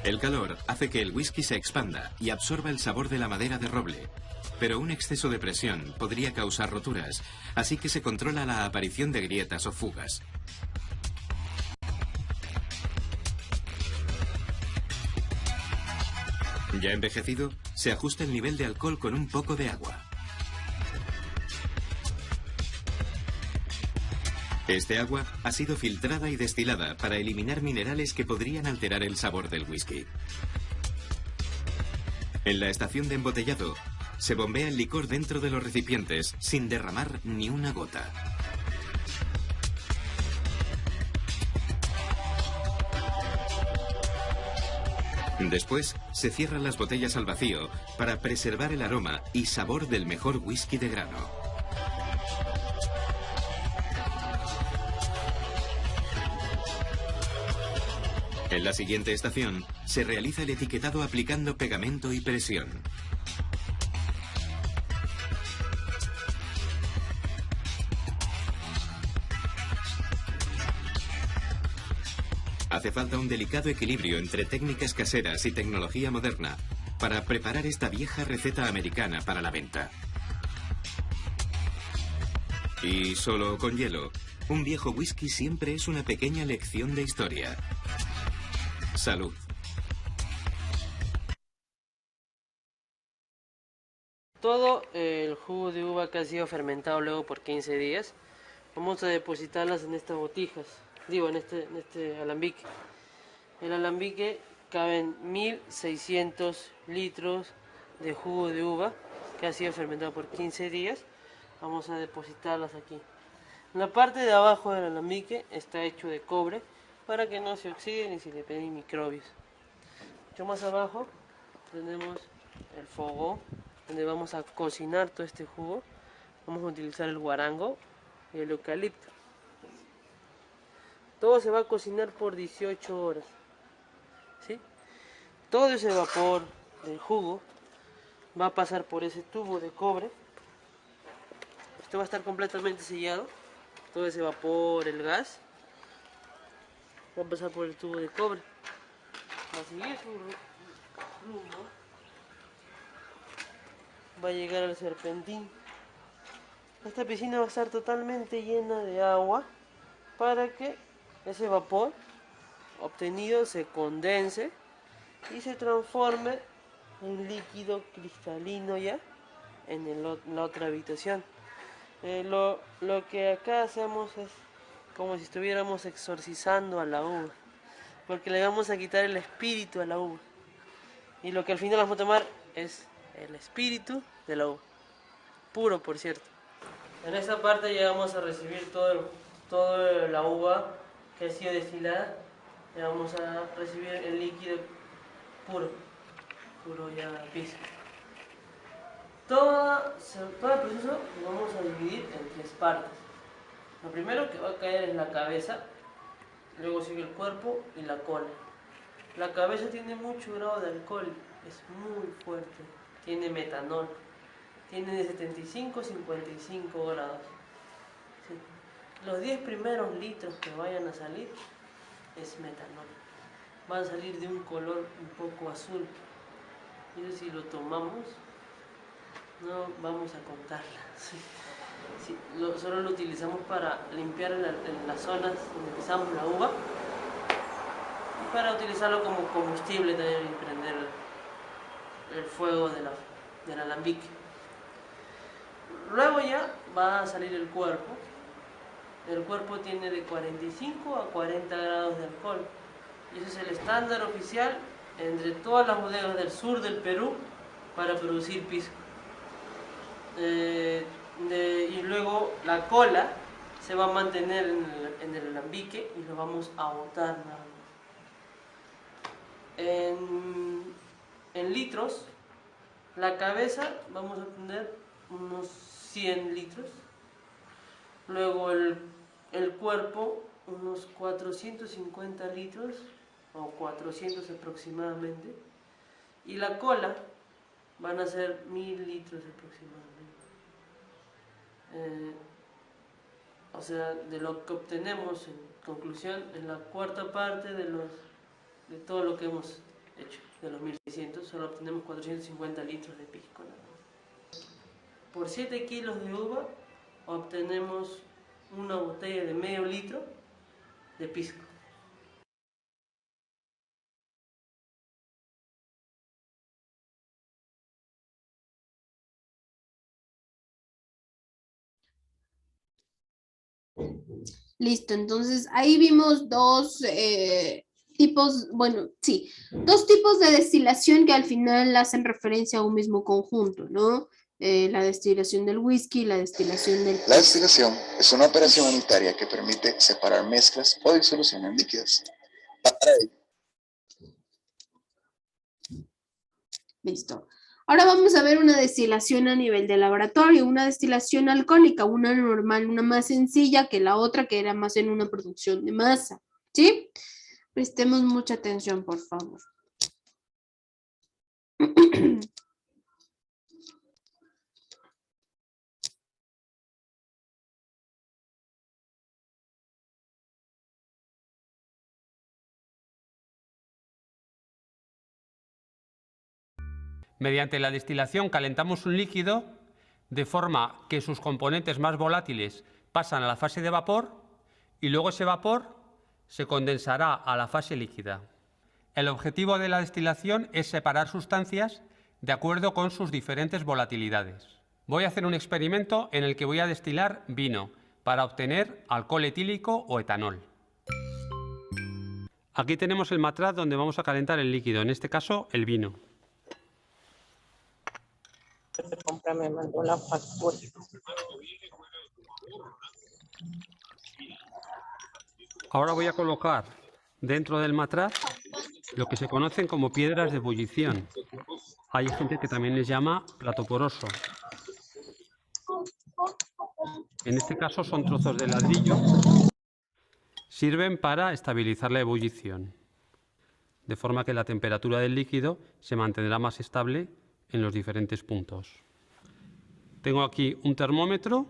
El calor hace que el whisky se expanda y absorba el sabor de la madera de roble. Pero un exceso de presión podría causar roturas, así que se controla la aparición de grietas o fugas. Ya envejecido, se ajusta el nivel de alcohol con un poco de agua. Este agua ha sido filtrada y destilada para eliminar minerales que podrían alterar el sabor del whisky. En la estación de embotellado, se bombea el licor dentro de los recipientes sin derramar ni una gota. Después, se cierran las botellas al vacío para preservar el aroma y sabor del mejor whisky de grano. En la siguiente estación, se realiza el etiquetado aplicando pegamento y presión. Hace falta un delicado equilibrio entre técnicas caseras y tecnología moderna, para preparar esta vieja receta americana para la venta. Y solo con hielo. Un viejo whisky siempre es una pequeña lección de historia. Salud. Todo el jugo de uva que ha sido fermentado luego por 15 días, vamos a depositarlas en estas botijas, en este alambique. El alambique caben 1600 litros de jugo de uva que ha sido fermentado por 15 días. Vamos a depositarlas aquí. La parte de abajo del alambique está hecho de cobre para que no se oxide ni se le peguen microbios. Mucho más abajo tenemos el fogón donde vamos a cocinar todo este jugo. Vamos a utilizar el guarango y el eucalipto. Todo se va a cocinar por 18 horas. ¿Sí? Todo ese vapor del jugo va a pasar por ese tubo de cobre. Esto va a estar completamente sellado. Todo ese vapor, el gas, va a pasar por el tubo de cobre. Va a seguir su rumbo. Va a llegar al serpentín. Esta piscina va a estar totalmente llena de agua para que ese vapor obtenido se condense y se transforme en líquido cristalino ya en la otra habitación. Lo que acá hacemos es como si estuviéramos exorcizando a la uva, porque le vamos a quitar el espíritu a la uva, y lo que al final vamos a tomar es el espíritu de la uva, puro por cierto. En esta parte ya vamos a recibir toda la uva que ha sido destilada, ya vamos a recibir el líquido puro ya pisco. Todo el proceso lo vamos a dividir en 3 partes. Lo primero que va a caer es la cabeza, luego sigue el cuerpo y la cola. La cabeza tiene mucho grado de alcohol, es muy fuerte, tiene metanol, tiene de 75 a 55 grados. Sí. Los 10 primeros litros que vayan a salir es metanol. Van a salir de un color un poco azul. Y eso si lo tomamos, no vamos a contarla. Sí. Sí, solo lo utilizamos para limpiar en las zonas donde pisamos la uva y para utilizarlo como combustible también y prender el fuego del alambique. Luego ya va a salir el cuerpo. El cuerpo tiene de 45 a 40 grados de alcohol y ese es el estándar oficial entre todas las bodegas del sur del Perú para producir pisco. Y luego la cola se va a mantener en el alambique y lo vamos a botar nada más. En litros, la cabeza vamos a tener unos 100 litros, luego el cuerpo unos 450 litros o 400 aproximadamente, y la cola van a ser 1000 litros aproximadamente. O sea, de lo que obtenemos en conclusión en la cuarta parte de todo lo que hemos hecho, de los 1600, solo obtenemos 450 litros de pisco. Por 7 kilos de uva obtenemos una botella de medio litro de pisco. Listo, entonces ahí vimos dos tipos, bueno, sí, dos tipos de destilación que al final hacen referencia a un mismo conjunto, ¿no? La destilación del whisky y la destilación del... La destilación es una operación unitaria que permite separar mezclas o disoluciones líquidas. Para ello. Listo. Ahora vamos a ver una destilación a nivel de laboratorio, una destilación alcohólica, una normal, una más sencilla que la otra que era más en una producción de masa, ¿sí? Prestemos mucha atención, por favor. Mediante la destilación calentamos un líquido de forma que sus componentes más volátiles pasan a la fase de vapor y luego ese vapor se condensará a la fase líquida. El objetivo de la destilación es separar sustancias de acuerdo con sus diferentes volatilidades. Voy a hacer un experimento en el que voy a destilar vino para obtener alcohol etílico o etanol. Aquí tenemos el matraz donde vamos a calentar el líquido, en este caso el vino. Me mandó la factura. Ahora voy a colocar dentro del matraz lo que se conocen como piedras de ebullición. Hay gente que también les llama plato poroso. En este caso son trozos de ladrillo. Sirven para estabilizar la ebullición, de forma que la temperatura del líquido se mantendrá más estable en los diferentes puntos. Tengo aquí un termómetro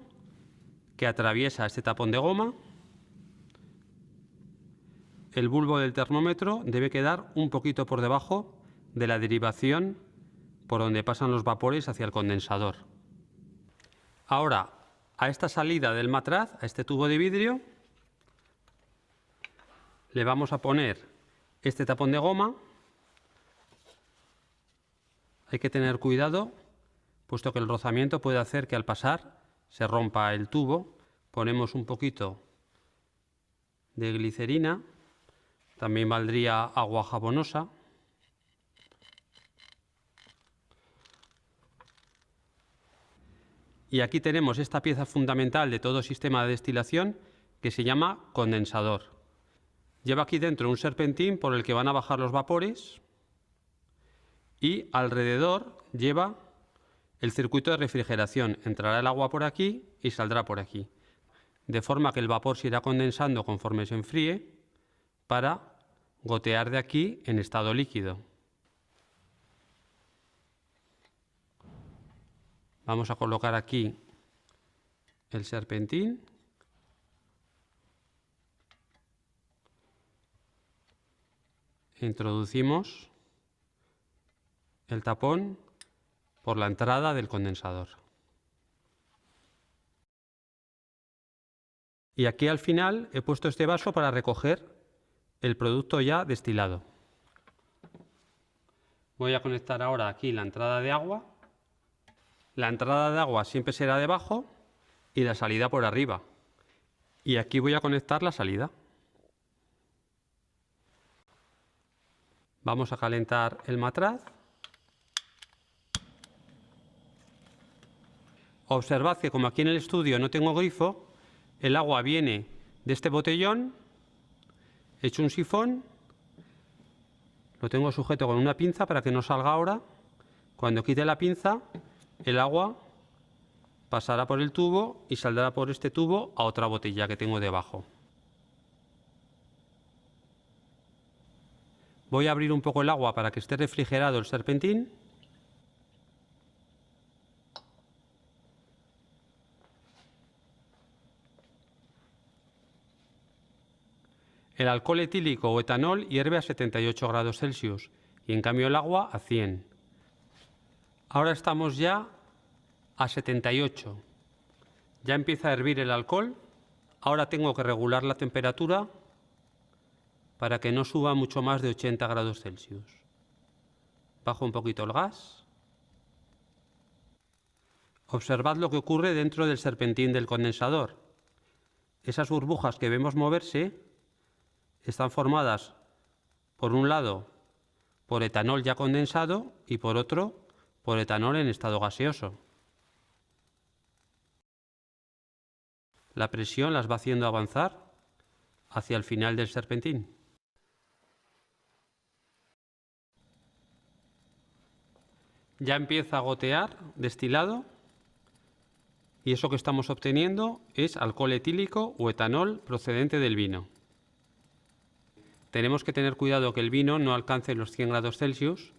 que atraviesa este tapón de goma. El bulbo del termómetro debe quedar un poquito por debajo de la derivación por donde pasan los vapores hacia el condensador. Ahora, a esta salida del matraz, a este tubo de vidrio, le vamos a poner este tapón de goma. Hay que tener cuidado, puesto que el rozamiento puede hacer que al pasar se rompa el tubo. Ponemos un poquito de glicerina, también valdría agua jabonosa. Y aquí tenemos esta pieza fundamental de todo sistema de destilación que se llama condensador. Lleva aquí dentro un serpentín por el que van a bajar los vapores y alrededor lleva el circuito de refrigeración. Entrará el agua por aquí y saldrá por aquí, de forma que el vapor se irá condensando conforme se enfríe para gotear de aquí en estado líquido. Vamos a colocar aquí el serpentín. Introducimos el tapón por la entrada del condensador. Y aquí al final he puesto este vaso para recoger el producto ya destilado. Voy a conectar ahora aquí la entrada de agua. La entrada de agua siempre será debajo y la salida por arriba. Y aquí voy a conectar la salida. Vamos a calentar el matraz. Observad que como aquí en el estudio no tengo grifo, el agua viene de este botellón, he hecho un sifón, lo tengo sujeto con una pinza para que no salga ahora. Cuando quite la pinza, el agua pasará por el tubo y saldrá por este tubo a otra botella que tengo debajo. Voy a abrir un poco el agua para que esté refrigerado el serpentín. El alcohol etílico o etanol hierve a 78 grados Celsius y en cambio el agua a 100. Ahora estamos ya a 78. Ya empieza a hervir el alcohol. Ahora tengo que regular la temperatura para que no suba mucho más de 80 grados Celsius. Bajo un poquito el gas. Observad lo que ocurre dentro del serpentín del condensador. Esas burbujas que vemos moverse están formadas, por un lado, por etanol ya condensado y por otro, por etanol en estado gaseoso. La presión las va haciendo avanzar hacia el final del serpentín. Ya empieza a gotear destilado y eso que estamos obteniendo es alcohol etílico o etanol procedente del vino. Tenemos que tener cuidado que el vino no alcance los 100 grados Celsius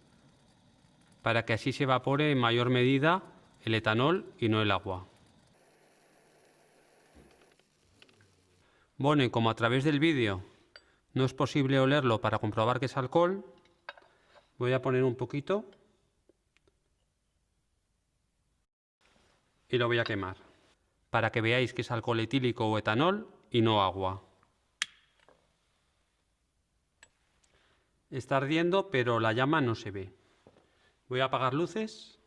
para que así se evapore en mayor medida el etanol y no el agua. Bueno, y como a través del vídeo no es posible olerlo para comprobar que es alcohol, voy a poner un poquito y lo voy a quemar, para que veáis que es alcohol etílico o etanol y no agua. Está ardiendo, pero la llama no se ve. Voy a apagar luces.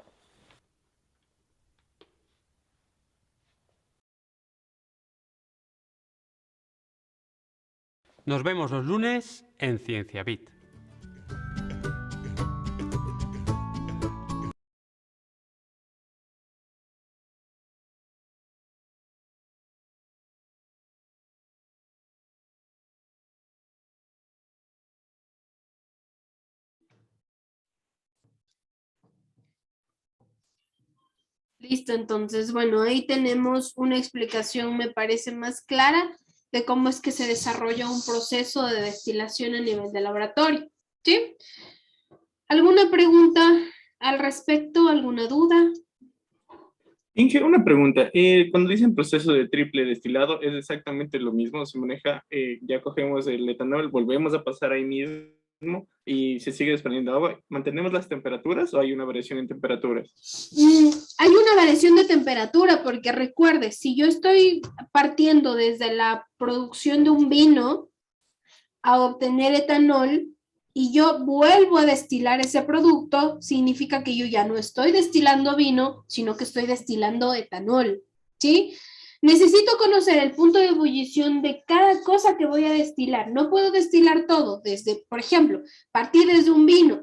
Nos vemos los lunes en Ciencia Bit. Listo, entonces, bueno, ahí tenemos una explicación, me parece más clara, de cómo es que se desarrolla un proceso de destilación a nivel de laboratorio, ¿sí? ¿Alguna pregunta al respecto? ¿Alguna duda? Inge, una pregunta. Cuando dicen proceso de triple destilado, ¿es exactamente lo mismo? Se maneja, ya cogemos el etanol, volvemos a pasar ahí mismo y se sigue desprendiendo agua. ¿Mantenemos las temperaturas o hay una variación en temperaturas? Hay una variación de temperatura porque recuerde, si yo estoy partiendo desde la producción de un vino a obtener etanol y yo vuelvo a destilar ese producto, significa que yo ya no estoy destilando vino, sino que estoy destilando etanol, ¿sí? Necesito conocer el punto de ebullición de cada cosa que voy a destilar. No puedo destilar todo desde, por ejemplo, partir desde un vino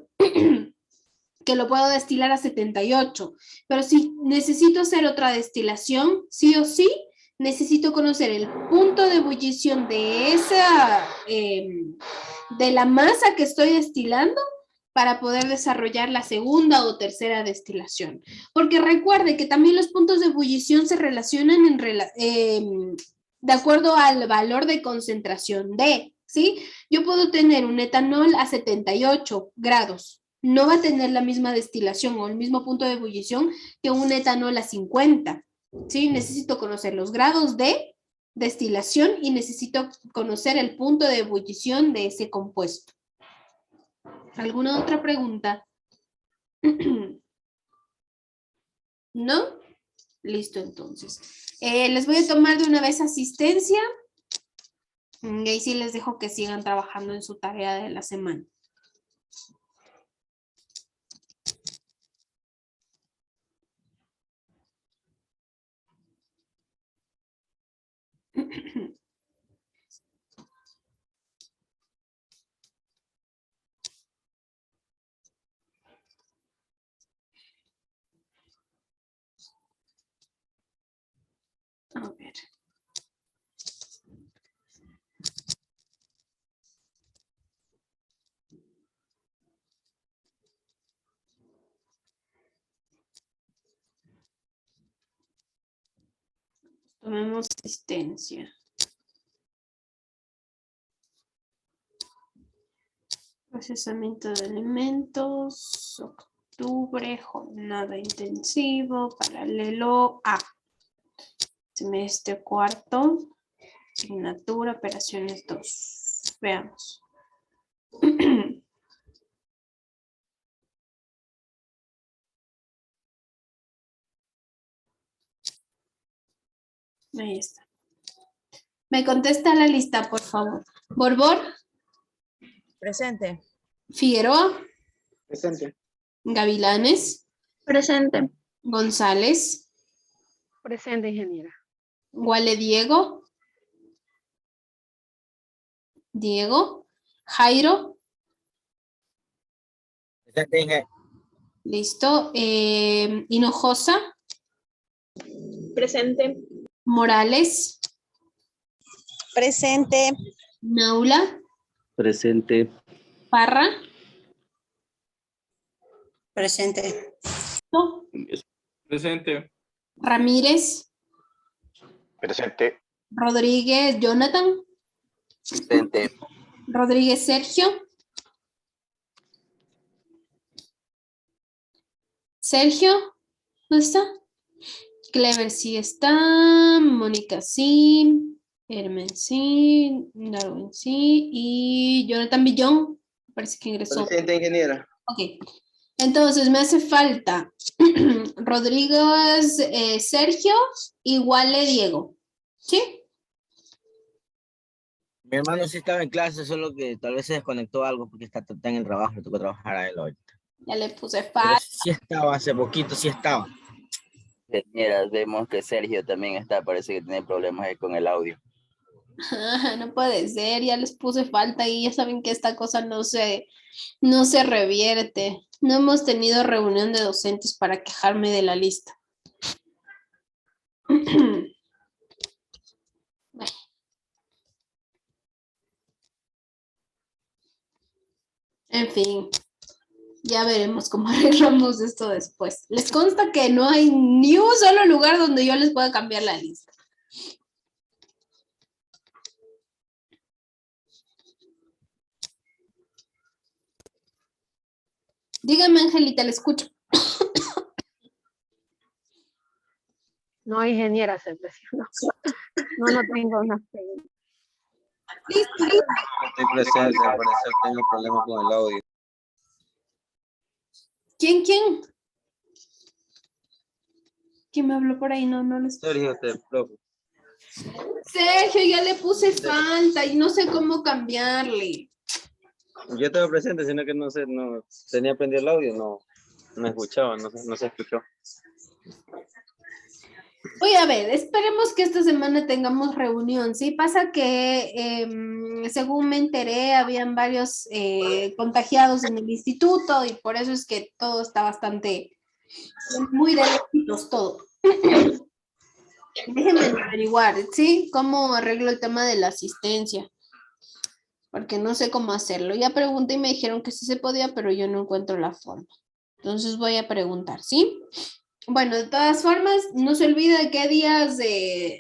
que lo puedo destilar a 78, pero si necesito hacer otra destilación, sí o sí, necesito conocer el punto de ebullición de esa, de la masa que estoy destilando para poder desarrollar la segunda o tercera destilación. Porque recuerde que también los puntos de ebullición se relacionan de acuerdo al valor de concentración de, ¿sí? Yo puedo tener un etanol a 78 grados, no va a tener la misma destilación o el mismo punto de ebullición que un etanol a 50, ¿sí? Necesito conocer los grados de destilación y necesito conocer el punto de ebullición de ese compuesto. ¿Alguna otra pregunta? ¿No? Listo, entonces. Les voy a tomar de una vez asistencia y ahí sí les dejo que sigan trabajando en su tarea de la semana. A ver. Tomemos asistencia. Procesamiento de alimentos, octubre, jornada intensivo, paralelo A. Semestre cuarto, asignatura, operaciones 2. Veamos. Ahí está. Me contesta la lista, por favor. Borbor. Presente. Figueroa. Presente. Gavilanes. Presente. González. Presente, ingeniera. Guale Diego. Diego. Jairo. Presente, Inge. Listo. Hinojosa. Presente. Morales. Presente. Naula. Presente. Parra. Presente. No. Presente. Ramírez. Presente. Rodríguez Jonathan. Presente. Rodríguez Sergio. Sergio, ¿dónde está? Clever sí está, Mónica sí, Hermen sí, Darwin sí y Jonathan Villón, parece que ingresó. Presente, ingeniera. Ok, Entonces me hace falta Rodríguez, Sergio, igual a Diego. ¿Sí? Mi hermano sí estaba en clase, solo que tal vez se desconectó algo porque está en el trabajo, le tocó trabajar a él hoy. Ya le puse Pero falta. sí estaba, hace poquito sí estaba. Mira, vemos que Sergio también está, parece que tiene problemas ahí con el audio. No puede ser, ya les puse falta y ya saben que esta cosa no se revierte. No hemos tenido reunión de docentes para quejarme de la lista. En fin, ya veremos cómo arreglamos esto después. Les consta que no hay ni un solo lugar donde yo les pueda cambiar la lista. Dígame, Angelita, le escucho. No, ingeniera, se presionó. No tengo una pregunta. Listo. Estoy presente, al parecer tengo problemas con el audio. ¿Quién? ¿Quién me habló por ahí? No les... Sergio, profe. Sergio, ya le puse falta y no sé cómo cambiarle. Yo estaba presente, sino que no sé, no tenía prendido el audio, no escuchaba, no se escuchó. Voy a ver, esperemos que esta semana tengamos reunión. Sí, pasa que según me enteré, habían varios contagiados en el instituto y por eso es que todo está bastante, muy de lejitos todo. Déjenme averiguar, ¿sí? ¿Cómo arreglo el tema de la asistencia? Porque no sé cómo hacerlo. Ya pregunté y me dijeron que sí se podía, pero yo no encuentro la forma. Entonces voy a preguntar, ¿sí? Bueno, de todas formas, no se olvide de qué días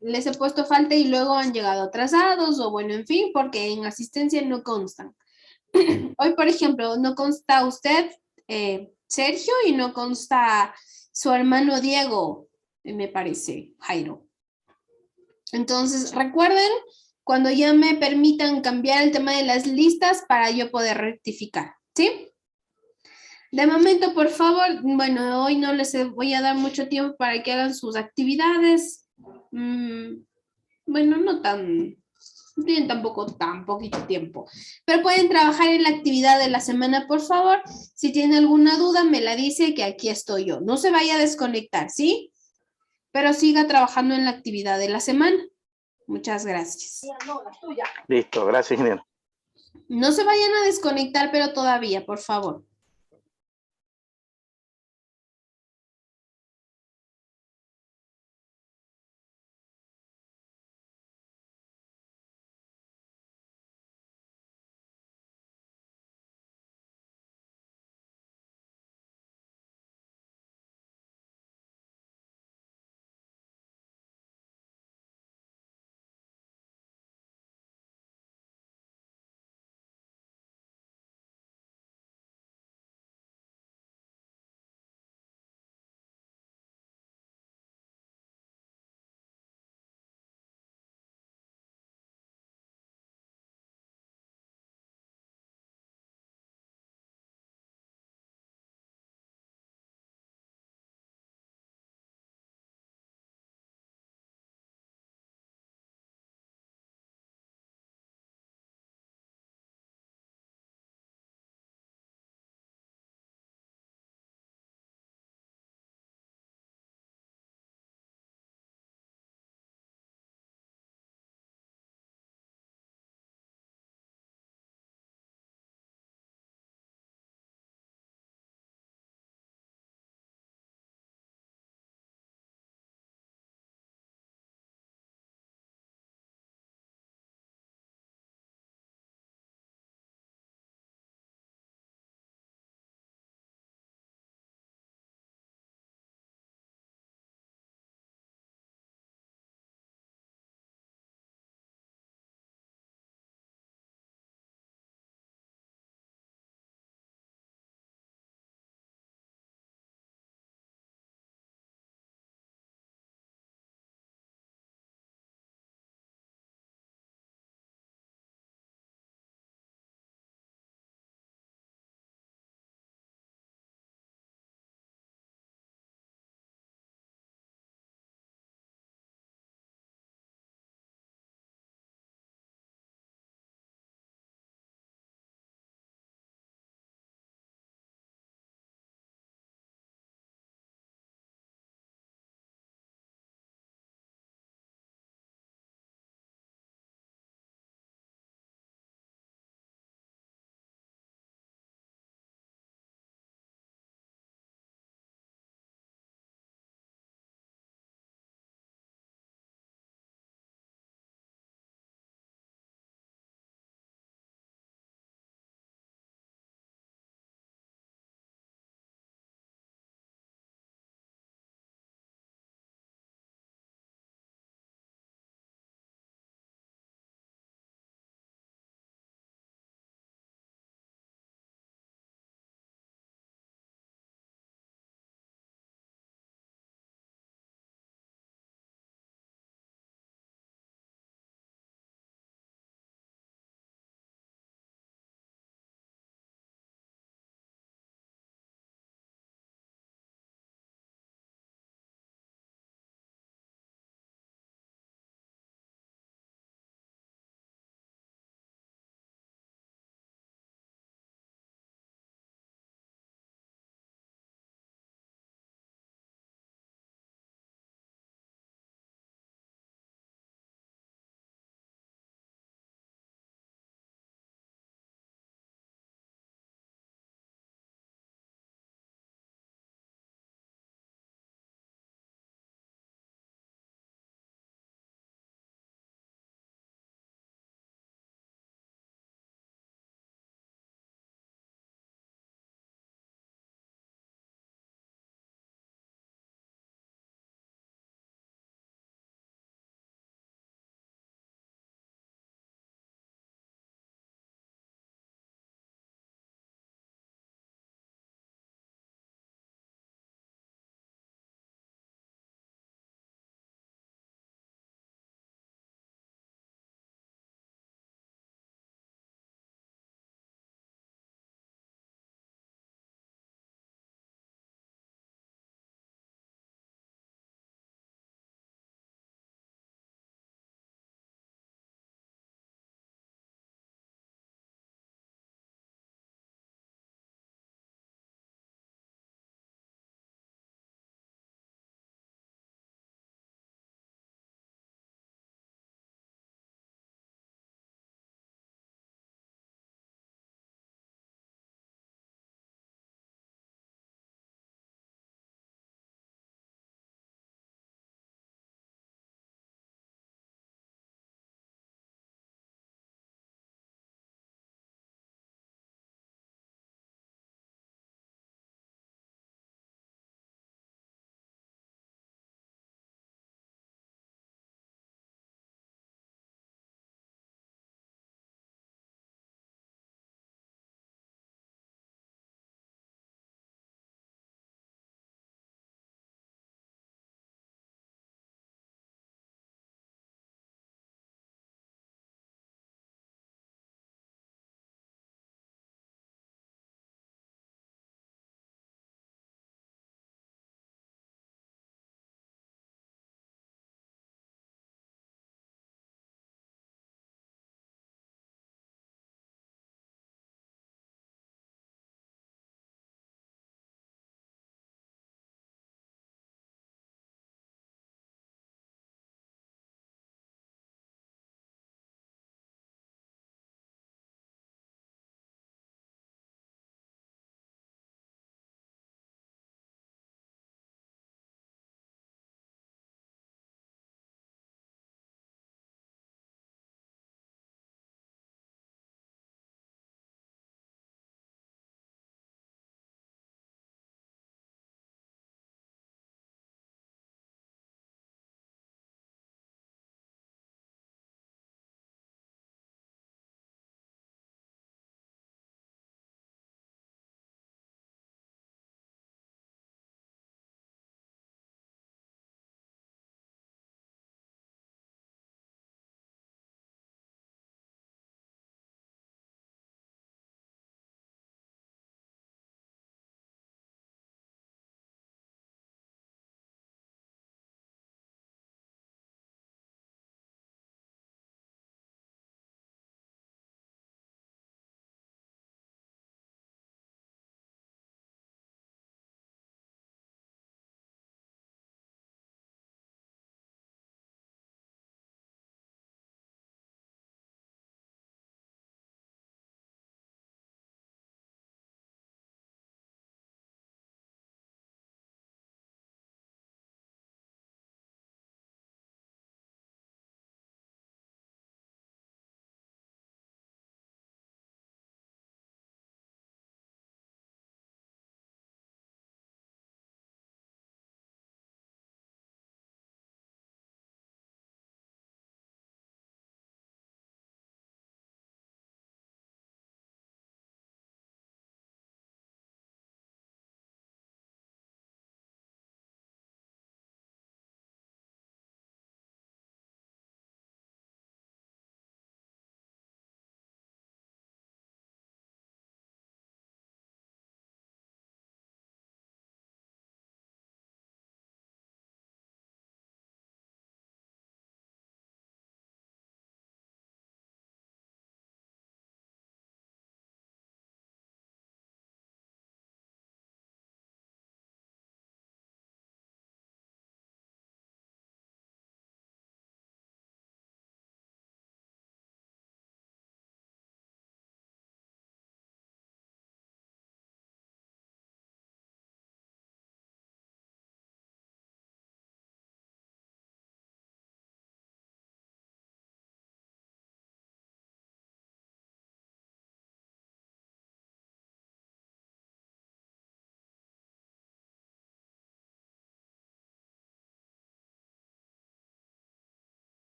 les he puesto falta y luego han llegado atrasados o bueno, en fin, porque en asistencia no constan. Hoy, por ejemplo, no consta usted, Sergio, y no consta su hermano Diego, me parece, Jairo. Entonces, recuerden, cuando ya me permitan cambiar el tema de las listas para yo poder rectificar, ¿sí? De momento, por favor, bueno, hoy no les voy a dar mucho tiempo para que hagan sus actividades. Bueno, no tienen tampoco tan poquito tiempo, pero pueden trabajar en la actividad de la semana, por favor. Si tiene alguna duda, me la dice que aquí estoy yo. No se vaya a desconectar, ¿sí? Pero siga trabajando en la actividad de la semana. Muchas gracias. Listo, gracias, ingeniero. No se vayan a desconectar, pero todavía, por favor.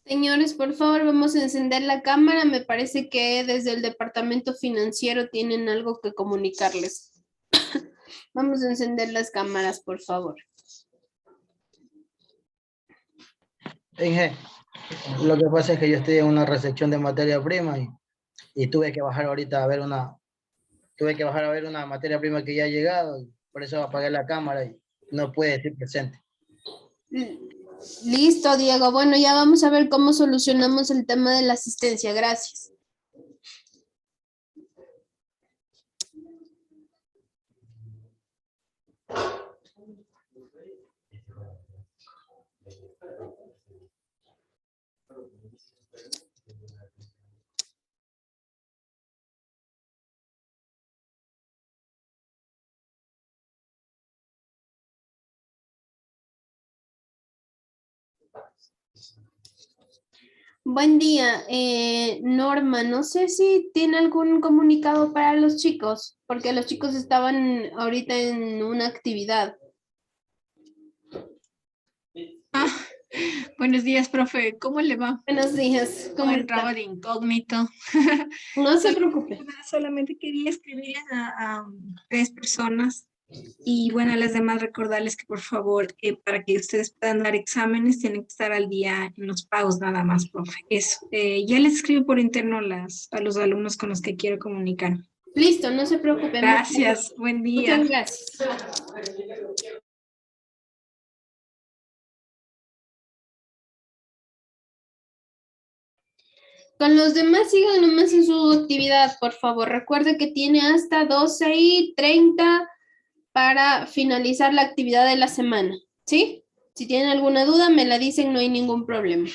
Señores, por favor, vamos a encender la cámara. Me parece que desde el departamento financiero tienen algo que comunicarles. Vamos a encender las cámaras, por favor. Inge, lo que pasa es que yo estoy en una recepción de materia prima y tuve que bajar ahorita a ver una materia prima que ya ha llegado, y por eso apagué la cámara y no puede decir presente. Listo, Diego. Bueno, ya vamos a ver cómo solucionamos el tema de la asistencia. Gracias. Buen día, Norma. No sé si tiene algún comunicado para los chicos, porque los chicos estaban ahorita en una actividad. Buenos días, profe. ¿Cómo le va? Buenos días. ¿Cómo entraba está? de incógnito? No se preocupe. Solamente quería escribirles a 3 personas y bueno, a las demás recordarles que por favor, para que ustedes puedan dar exámenes, tienen que estar al día en los pagos nada más, profe. Eso. Ya les escribo por interno a los alumnos con los que quiero comunicar. Listo, no se preocupe. Gracias. Buen día. Muchas gracias. Con los demás sigan nomás en su actividad, por favor. Recuerde que tiene hasta 12:30 para finalizar la actividad de la semana, ¿sí? Si tienen alguna duda, me la dicen, no hay ningún problema.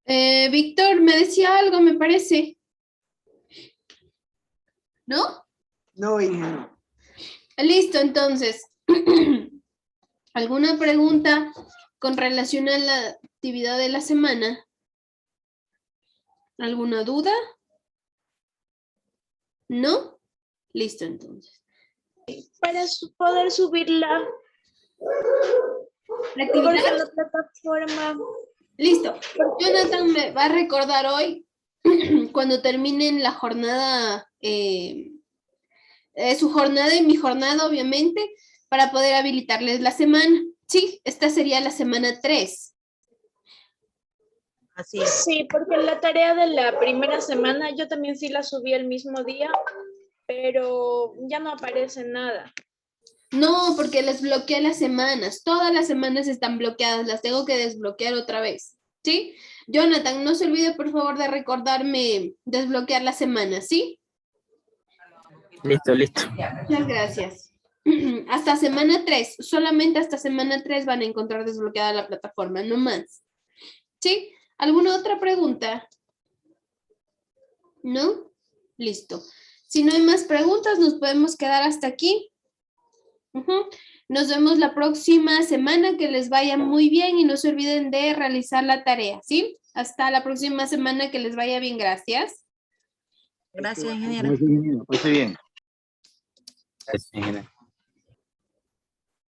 Víctor, me decía algo, me parece. ¿No? No, ingeniero. Listo, entonces. ¿Alguna pregunta con relación a la actividad de la semana? ¿Alguna duda? ¿No? Listo, entonces. Para poder subirla. ¿La actividad? Porque la plataforma. Listo. Jonathan me va a recordar hoy, cuando terminen la jornada, su jornada y mi jornada, obviamente, para poder habilitarles la semana. Sí, esta sería la semana 3. Así es. Sí, porque la tarea de la primera semana yo también sí la subí el mismo día, pero ya no aparece nada. No, porque les bloqueé las semanas. Todas las semanas están bloqueadas. Las tengo que desbloquear otra vez. ¿Sí? Jonathan, no se olvide, por favor, de recordarme desbloquear la semana, ¿sí? Listo, listo. Muchas gracias. Hasta semana 3. Solamente hasta semana 3 van a encontrar desbloqueada la plataforma, no más. ¿Sí? ¿Alguna otra pregunta? ¿No? Listo. Si no hay más preguntas, nos podemos quedar hasta aquí. Nos vemos la próxima semana, que les vaya muy bien y no se olviden de realizar la tarea, ¿sí? Hasta la próxima semana, que les vaya bien, gracias. Gracias, ingeniero. Gracias, ingeniero. Pase bien. Gracias, ingeniero.